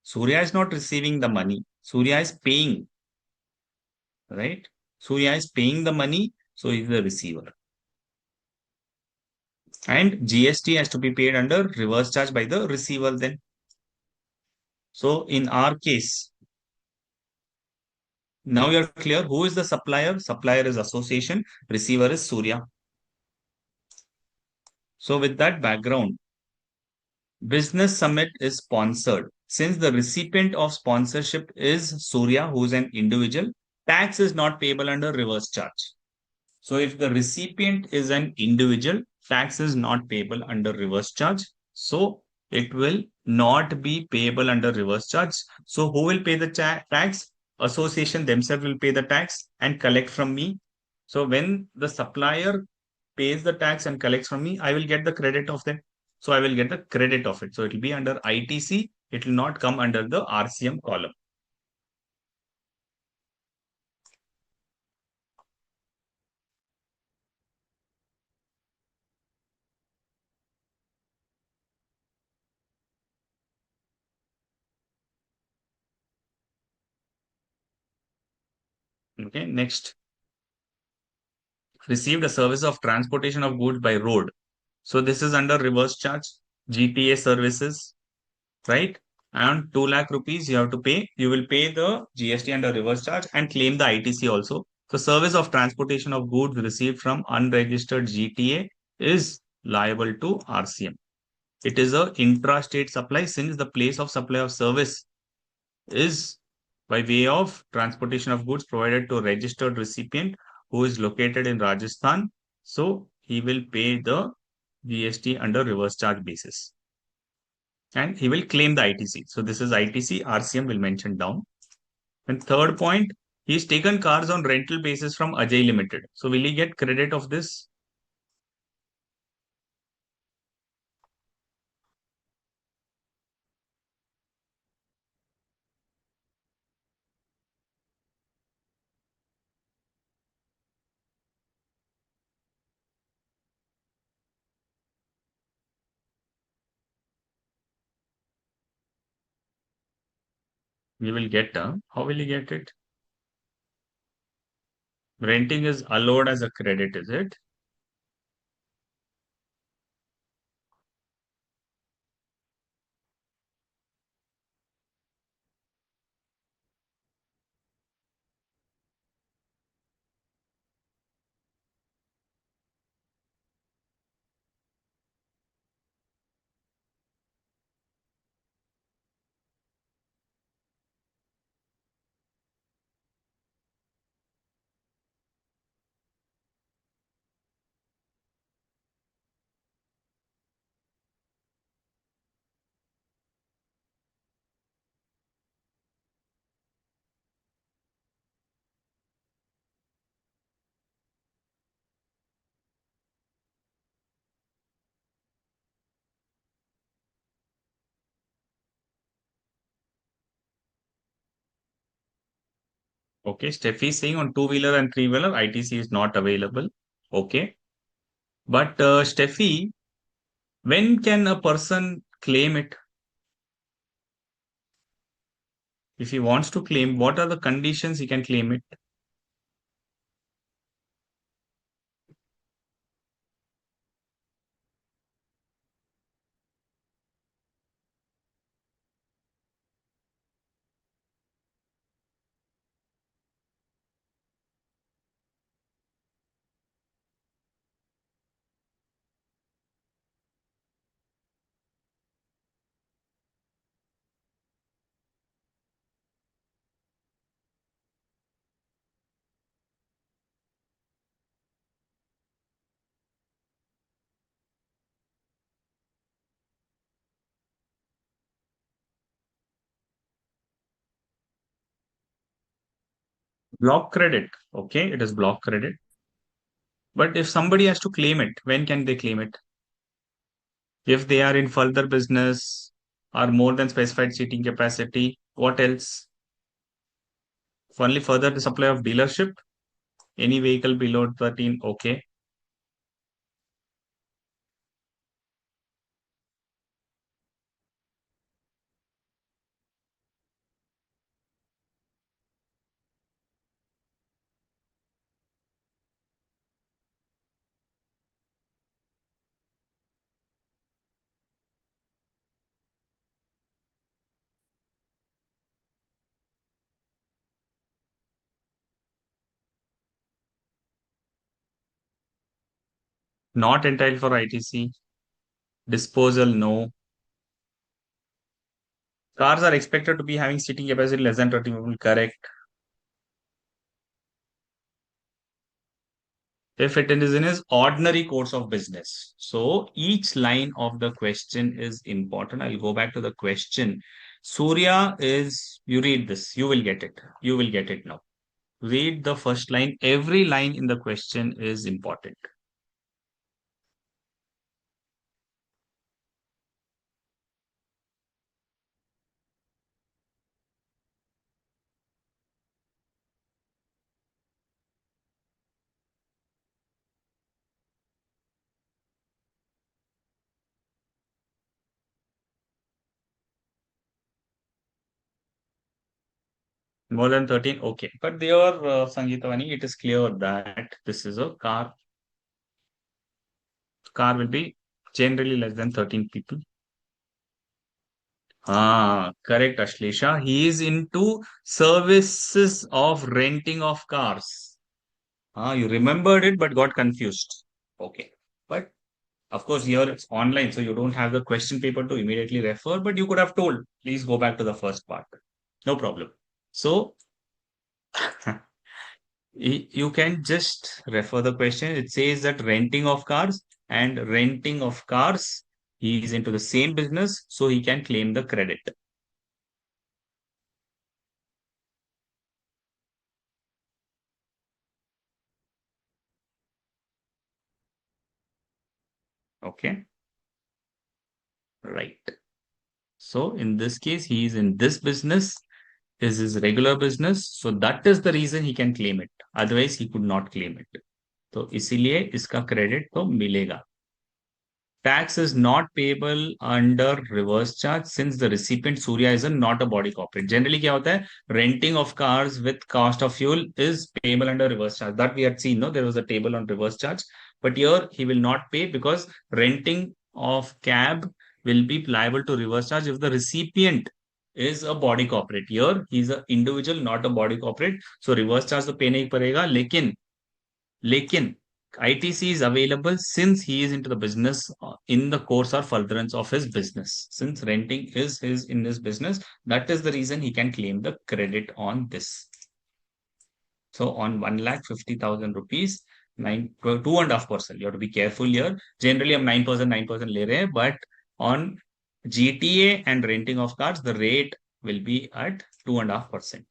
[SPEAKER 1] Surya is not receiving the money. Surya is paying, right? Surya is paying the money, so he is the receiver. And GST has to be paid under reverse charge by the receiver then. So in our case, now you're clear who is the supplier? Supplier is association, receiver is Surya. So with that background, Business Summit is sponsored. Since the recipient of sponsorship is Surya, who is an individual, tax is not payable under reverse charge. So if the recipient is an individual, tax is not payable under reverse charge. So it will not be payable under reverse charge. So who will pay the tax? Association themselves will pay the tax and collect from me. So when the supplier pays the tax and collects from me, I will get the credit of them. So I will get the credit of it. So it will be under ITC. It will not come under the RCM column. Okay, next. Received a service of transportation of goods by road. So this is under reverse charge, GTA services, right? And 2 lakh rupees you have to pay. You will pay the GST under reverse charge and claim the ITC also. So service of transportation of goods received from unregistered GTA is liable to RCM. It is a intrastate supply since the place of supply of service is by way of transportation of goods provided to a registered recipient who is located in Rajasthan. So he will pay the GST under reverse charge basis. And he will claim the ITC. So this is ITC, RCM will mention down. And third point, he's taken cars on rental basis from Ajay Limited. So will he get credit of this? He will get, how will he get it? Renting is allowed as a credit, is it? Okay, Steffi is saying on two-wheeler and three-wheeler, ITC is not available. Okay. But Steffi, when can a person claim it? If he wants to claim, what are the conditions he can claim it? Block credit. Okay, it is block credit. But if somebody has to claim it, when can they claim it? If they are in further business or more than specified seating capacity, what else? Only further the supply of dealership. Any vehicle below 13, okay. Not entitled for ITC. Disposal, no. Cars are expected to be having seating capacity less than 30 people, correct. If it is in his ordinary course of business. So each line of the question is important. I'll go back to the question. Surya is, you read this, you will get it. You will get it now. Read the first line. Every line in the question is important. More than 13, okay. But there, Sangeetavani, it is clear that this is a car. Car will be generally less than 13 people. Ah, correct, Ashlisha. He is into services of renting of cars. Ah, you remembered it but got confused. Okay. But of course, here it's online, so you don't have the question paper to immediately refer, but you could have told, please go back to the first part. No problem. So you can just refer the question. It says that renting of cars and renting of cars, he is into the same business, so he can claim the credit. Okay. Right. So in this case, he is in this business, is his regular business. So that is the reason he can claim it. Otherwise, he could not claim it. तो इसीलिए इसका credit तो मिलेगा. Tax is not payable under reverse charge since the recipient Surya is not a body corporate. Generally क्या होता है? Renting of cars with cost of fuel is payable under reverse charge. That we had seen, no? There was a table on reverse charge. But here he will not pay because renting of cab will be liable to reverse charge if the recipient is a body corporate. Here he is an individual, not a body corporate. So reverse charge तो pay नहीं पड़ेगा. लेकिन ITC is available since he is into the business in the course or furtherance of his business. Since renting is his in his business, that is the reason he can claim the credit on this. So on 1,50,000 rupees, 2.5%. You have to be careful here. Generally, I'm 9% ले रहे हैं, but on GTA and renting of cars, the rate will be at 2.5%.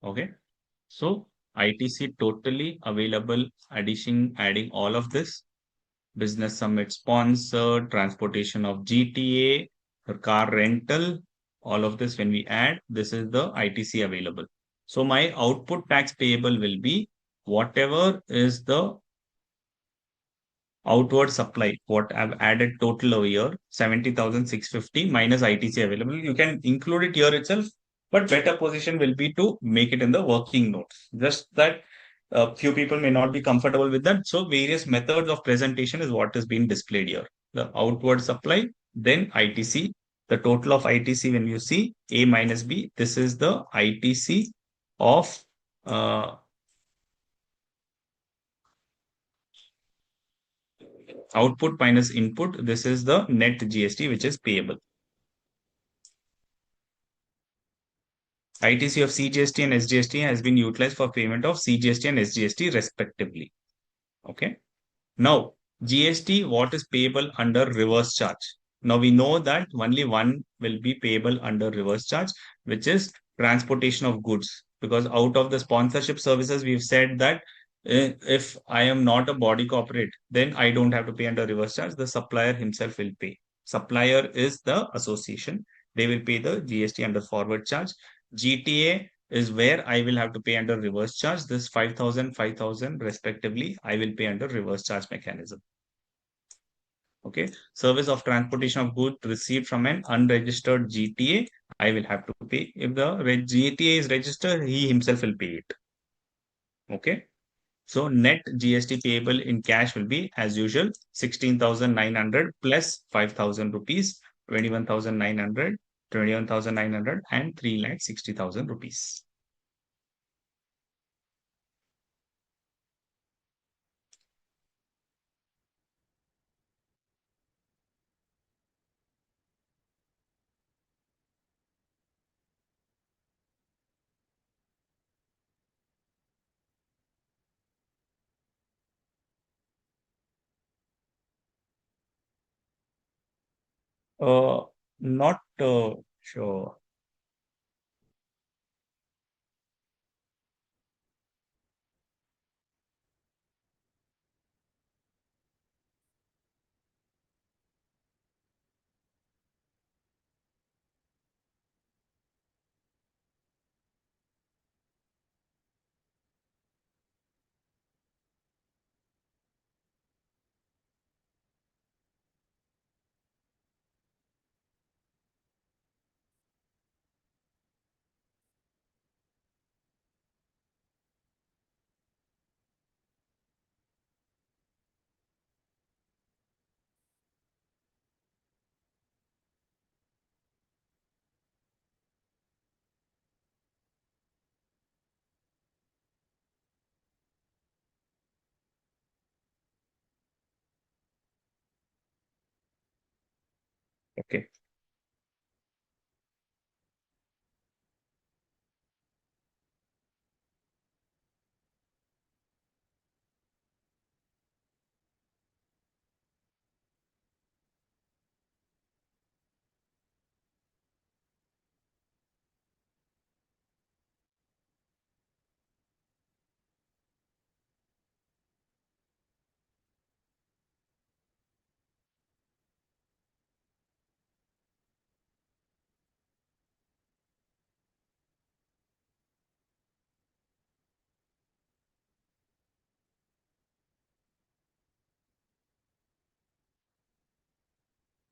[SPEAKER 1] Okay. So ITC totally available, adding all of this. Business summit sponsor, transportation of GTA, car rental, all of this when we add, this is the ITC available. So my output tax payable will be whatever is the outward supply, what I've added total over here, 70,650 minus ITC available. You can include it here itself, but better position will be to make it in the working notes. Just that a few people may not be comfortable with that. So various methods of presentation is what is being displayed here. The outward supply, then ITC. The total of ITC when you see A minus B, this is the ITC of output minus input. This is the net GST which is payable. ITC of CGST and SGST has been utilized for payment of CGST and SGST respectively. Okay. Now, GST, what is payable under reverse charge? Now we know that only one will be payable under reverse charge, which is transportation of goods. Because out of the sponsorship services, we've said that if I am not a body corporate, then I don't have to pay under reverse charge. The supplier himself will pay. Supplier is the association. They will pay the GST under forward charge. GTA is where I will have to pay under reverse charge. This 5,000, 5,000 respectively, I will pay under reverse charge mechanism. Okay. Service of transportation of goods received from an unregistered GTA, I will have to pay. If the GTA is registered, he himself will pay it. Okay. So net GST payable in cash will be, as usual, 16,900 plus 5,000 rupees, 21,900, 21,900 and 3,60,000 rupees. Uh, Not sure. Okay.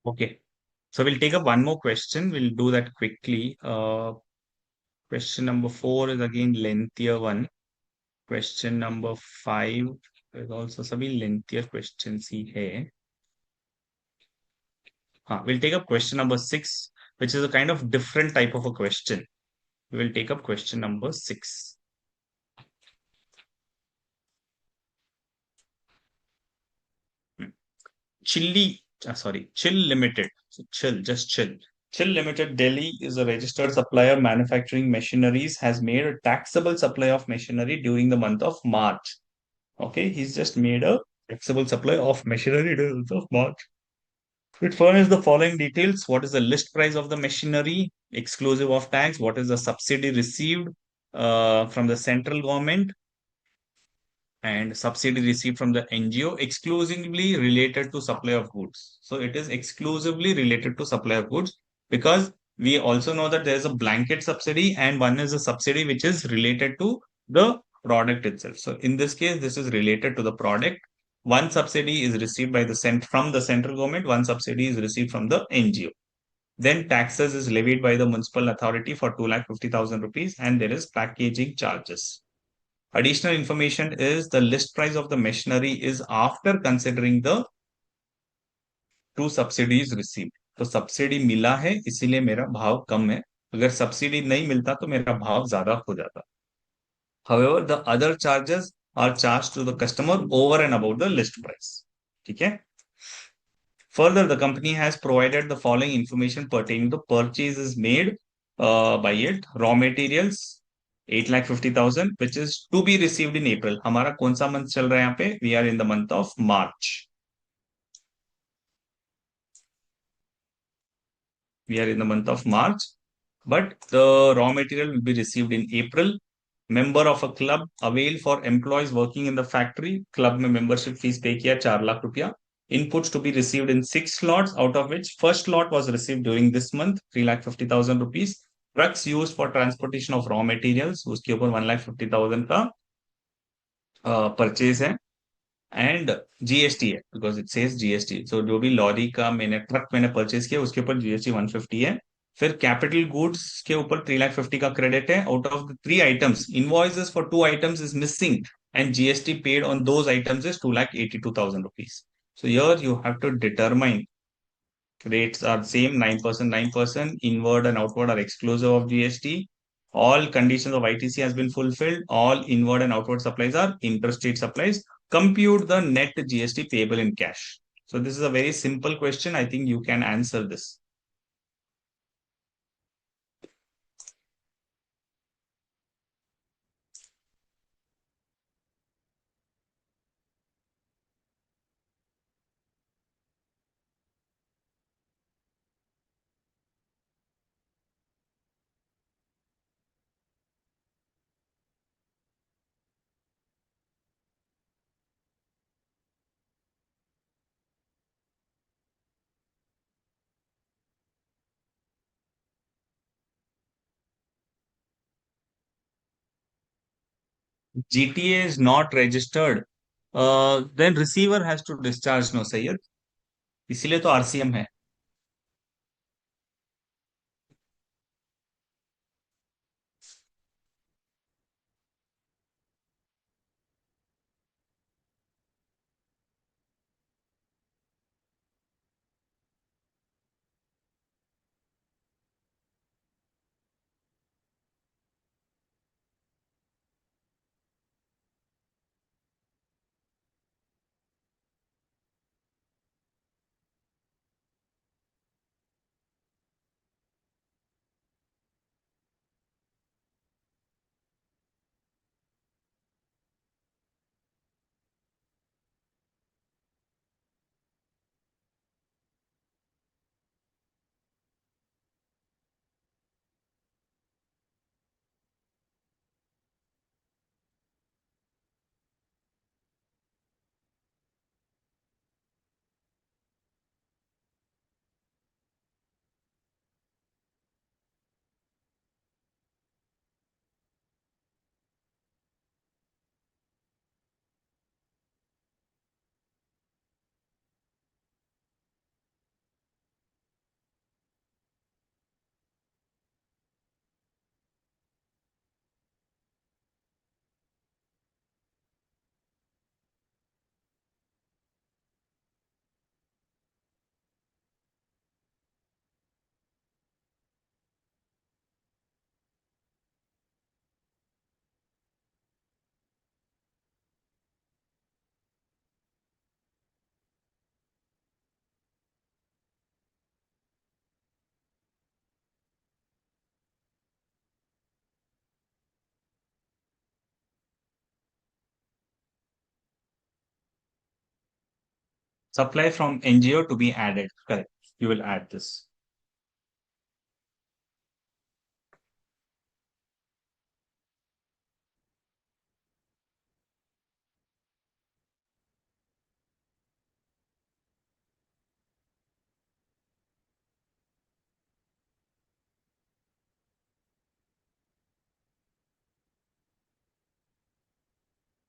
[SPEAKER 1] Okay. So we'll take up one more question. We'll do that quickly. Question number 4 is again lengthier one. Question number 5 is also सभी lengthier questions ही है. We'll take up question number 6, which is a kind of different type of a question. We will take up question number 6. Chill Limited. So just chill. Chill Limited Delhi is a registered supplier manufacturing machineries, has made a taxable supply of machinery during the month of March. Okay, he's just made a taxable supply of machinery during the month of March. It furnishes the following details. What is the list price of the machinery, exclusive of tax? What is the subsidy received from the central government? And subsidy received from the NGO exclusively related to supply of goods. So it is exclusively related to supply of goods, because we also know that there is a blanket subsidy and one is a subsidy which is related to the product itself. So in this case, this is related to the product. One subsidy is received by the from the central government, one subsidy is received from the NGO. Then taxes is levied by the municipal authority for 2,50,000 rupees, and there is packaging charges. Additional information is the list price of the machinery is after considering the 2 subsidies received. तो subsidy मिला है इसीलिए मेरा भाव कम है. अगर subsidy नहीं मिलता तो मेरा भाव ज्यादा हो जाता. However, the other charges are charged to the customer over and above the list price. ठीक है. Further, the company has provided the following information pertaining to purchases made by it. Raw materials 8,50,000, which is to be received in April. हमारा कौन सा month चल रहा है यहाँ पे? We are in the month of March. We are in the month of March, but the raw material will be received in April. Member of a club avail for employees working in the factory. Club में membership fees pay किया 4 लाख रुपया. Inputs to be received in 6 lots, out of which first lot was received during this month, 3,50,000 rupees. Trucks used for transportation of raw materials, उसके ऊपर 1,50,000 का purchase है. And GST है, because it says GST. सो जो भी lorry का मैंने truck मैंने परचेज किया उसके ऊपर जीएसटी 150 है. फिर कैपिटल गुड्स के ऊपर 3,50,000 का क्रेडिट है. Out of the 3 items, invoices for 2 items is missing and GST paid on those items is 2,82,000 rupees. So here you have to determine rates are same, 9%, 9%. Inward and outward are exclusive of GST. All conditions of ITC has been fulfilled. All inward and outward supplies are interstate supplies. Compute the net GST payable in cash. So this is a very simple question. I think you can answer this. GTA is not registered. Then receiver has to discharge, no Sayyid. इसीलिए तो RCM है. Supply from NGO to be added. Correct. You will add this.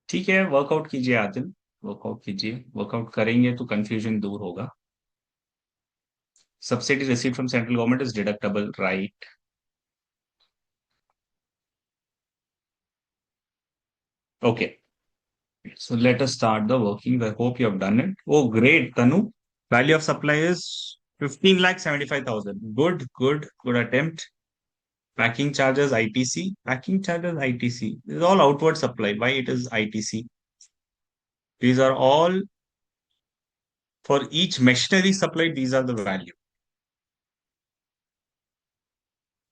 [SPEAKER 1] ठीक है, workout कीजिए Adil. Workout कीजिए. Workout करेंगे तो confusion दूर होगा. Subsidy received from central government is deductible, right? Okay. So let us start the working. I hope you have done it. Oh, great, Tanu. Value of supply is 15,75,000. Good, good, good attempt. Packing charges ITC. Packing charges ITC. This is all outward supply. Why it is ITC? These are all for each machinery supply. These are the value.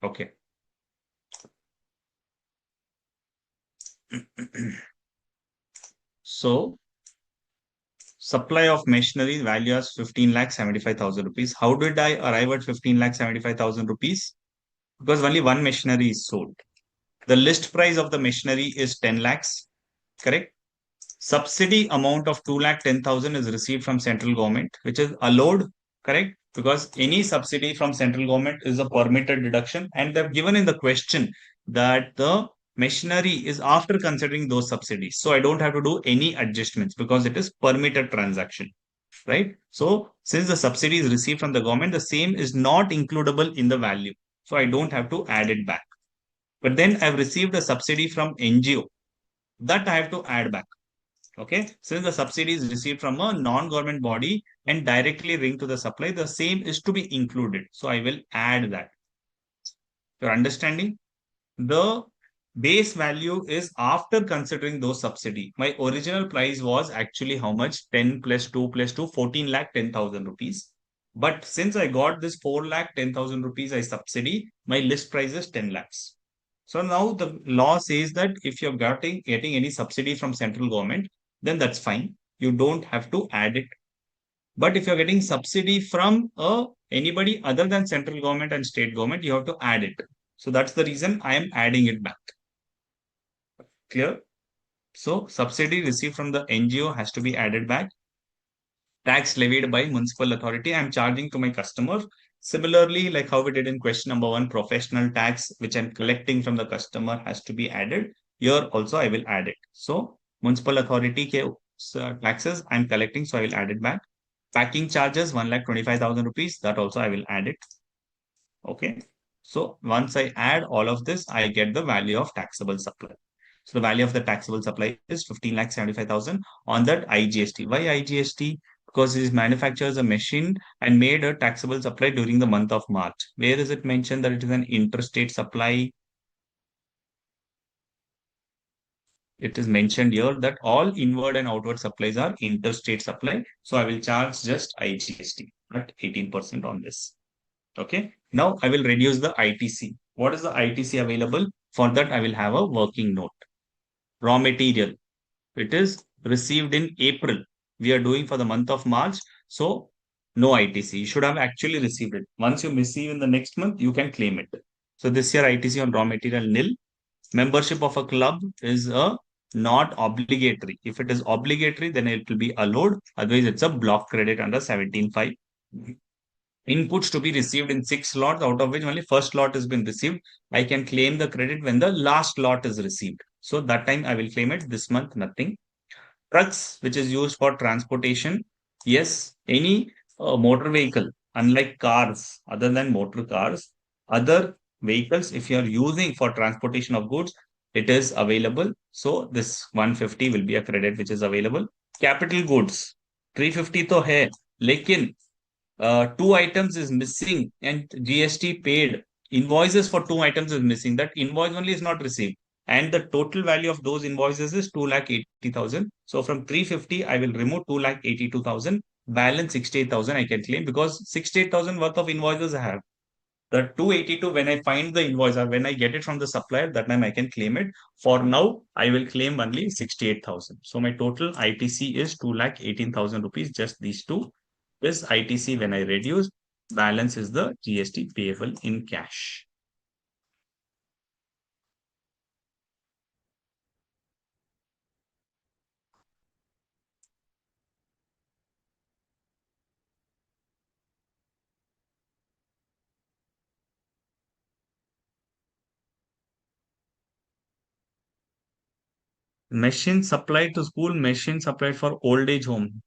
[SPEAKER 1] Okay. So supply of machinery value as 15,75,000 rupees. How did I arrive at 15,75,000 rupees? Because only one machinery is sold. The list price of the machinery is 10 lakhs, correct? Subsidy amount of 2,10,000 is received from central government, which is allowed, correct? Because any subsidy from central government is a permitted deduction, and they've given in the question that the machinery is after considering those subsidies. So I don't have to do any adjustments because it is permitted transaction, right? So since the subsidy is received from the government, the same is not includable in the value. So I don't have to add it back. But then I've received a subsidy from NGO that I have to add back. Okay, since the subsidy is received from a non-government body and directly linked to the supply, the same is to be included. So I will add that. You're understanding? The base value is after considering those subsidy. My original price was actually how much? 10 plus 2 plus 2, 14 lakh 10,000 rupees. But since I got this 4 lakh 10,000 rupees I subsidy, my list price is 10 lakhs. So now the law says that if you're getting any subsidy from central government, then that's fine. You don't have to add it. But if you're getting subsidy from anybody other than central government and state government, you have to add it. So that's the reason I am adding it back. Clear? So subsidy received from the NGO has to be added back. Tax levied by municipal authority, I'm charging to my customer. Similarly, like how we did in question number one, professional tax, which I'm collecting from the customer has to be added. Here also I will add it. So municipal authority taxes I'm collecting, so I will add it back. Packing charges, 1,25,000 rupees. That also I will add it. Okay. So once I add all of this, I get the value of taxable supply. So the value of the taxable supply is 15,75,000 on that IGST. Why IGST? Because it manufactures a machine and made a taxable supply during the month of March. Where is it mentioned that it is an interstate supply? It is mentioned here that all inward and outward supplies are interstate supply. So I will charge just IGST at 18% on this. Okay. Now I will reduce the ITC. What is the ITC available? For that, I will have a working note. Raw material. It is received in April. We are doing for the month of March. So no ITC. You should have actually received it. Once you receive in the next month, you can claim it. So this year ITC on raw material nil. Membership of a club is a not obligatory. If it is obligatory, then it will be allowed. Otherwise, it's a block credit under 17.5. Inputs to be received in 6 lots, out of which only first lot has been received. I can claim the credit when the last lot is received. So that time I will claim it. This month, nothing. Trucks, which is used for transportation. Yes, any motor vehicle, unlike cars, other than motor cars, other vehicles, if you are using for transportation of goods, it is available. So this 150 will be a credit which is available. Capital goods, 350 to hai, lekin two items is missing and GST paid. Invoices for two items is missing. That invoice only is not received. And the total value of those invoices is 2,80,000. So from 350, I will remove 2,82,000. Balance 68,000 I can claim because 68,000 worth of invoices I have. The 282, when I find the invoice or when I get it from the supplier, that time I can claim it. For now, I will claim only 68,000. So my total ITC is 2,18,000 rupees, just these two. This ITC, when I reduce, balance is the GST payable in cash. Machine supplied to school, machine supplied for old age home.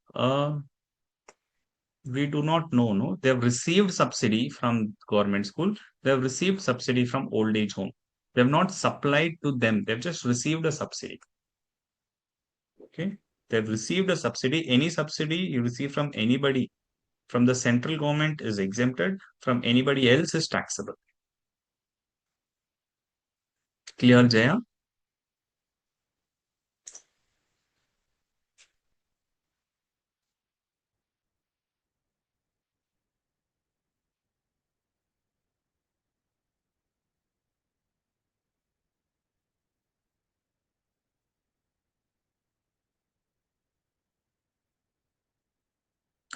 [SPEAKER 1] We do not know, no. They have received subsidy from government school. They have received subsidy from old age home. They have not supplied to them. They've just received a subsidy. Okay. They've received a subsidy. Any subsidy you receive from anybody from the central government is exempted. From anybody else is taxable. Clear, Jaya?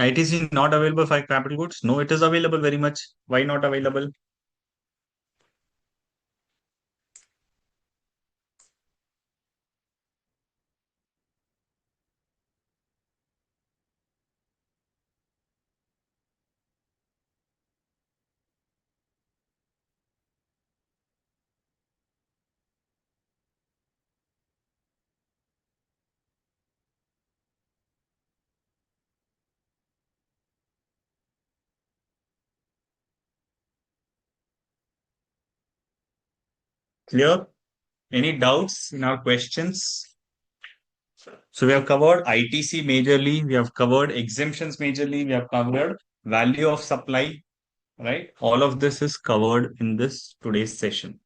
[SPEAKER 1] ITC not available for capital goods? No, it is available very much. Why not available? Clear? Any doubts in our questions? So we have covered ITC majorly, we have covered exemptions majorly, we have covered value of supply, right? All of this is covered in this today's session.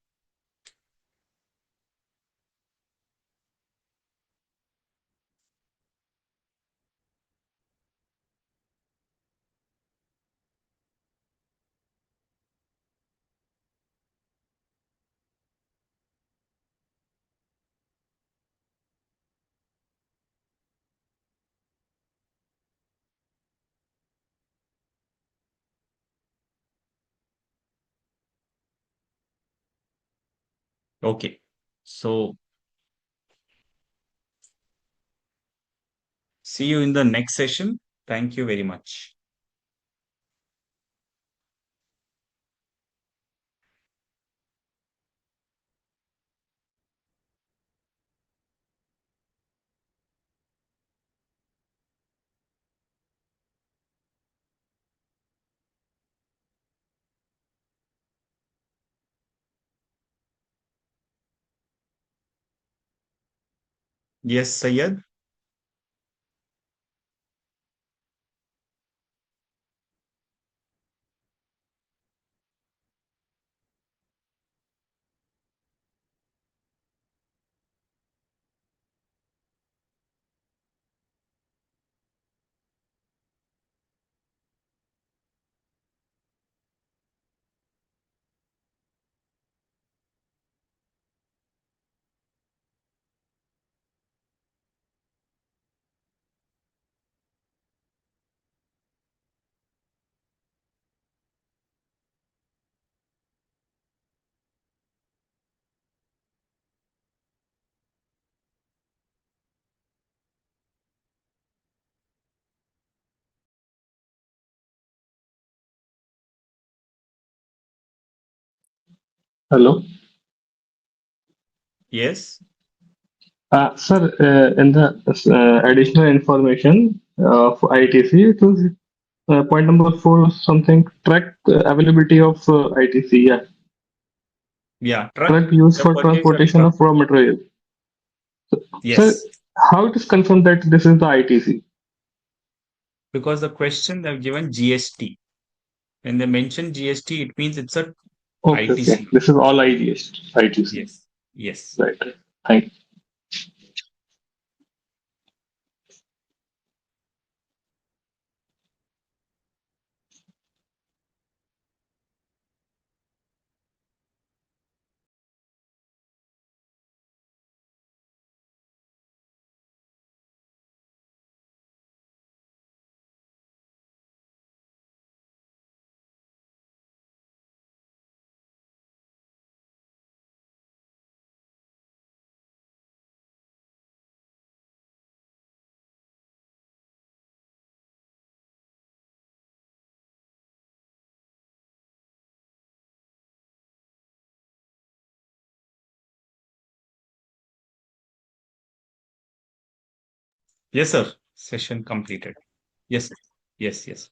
[SPEAKER 1] Okay. So see you in the next session. Thank you very much. Yes, Sayed.
[SPEAKER 2] Hello.
[SPEAKER 1] Yes.
[SPEAKER 2] Sir, in the additional information of ITC, it was point number 4, something track availability of ITC. Yeah,
[SPEAKER 1] Yeah. Truck,
[SPEAKER 2] truck used
[SPEAKER 1] the
[SPEAKER 2] for
[SPEAKER 1] purchase of
[SPEAKER 2] transportation
[SPEAKER 1] truck.
[SPEAKER 2] of raw material. Sir,
[SPEAKER 1] Yes.
[SPEAKER 2] how it is confirmed that this is the ITC?
[SPEAKER 1] Because the question they've given GST. When they mention GST, it means it's a
[SPEAKER 2] Okay, okay.
[SPEAKER 1] ITC.
[SPEAKER 2] This is all ITC.
[SPEAKER 1] Yes. Yes.
[SPEAKER 2] Right. Thank you.
[SPEAKER 1] Yes, sir. Session completed. Yes. Yes. Yes.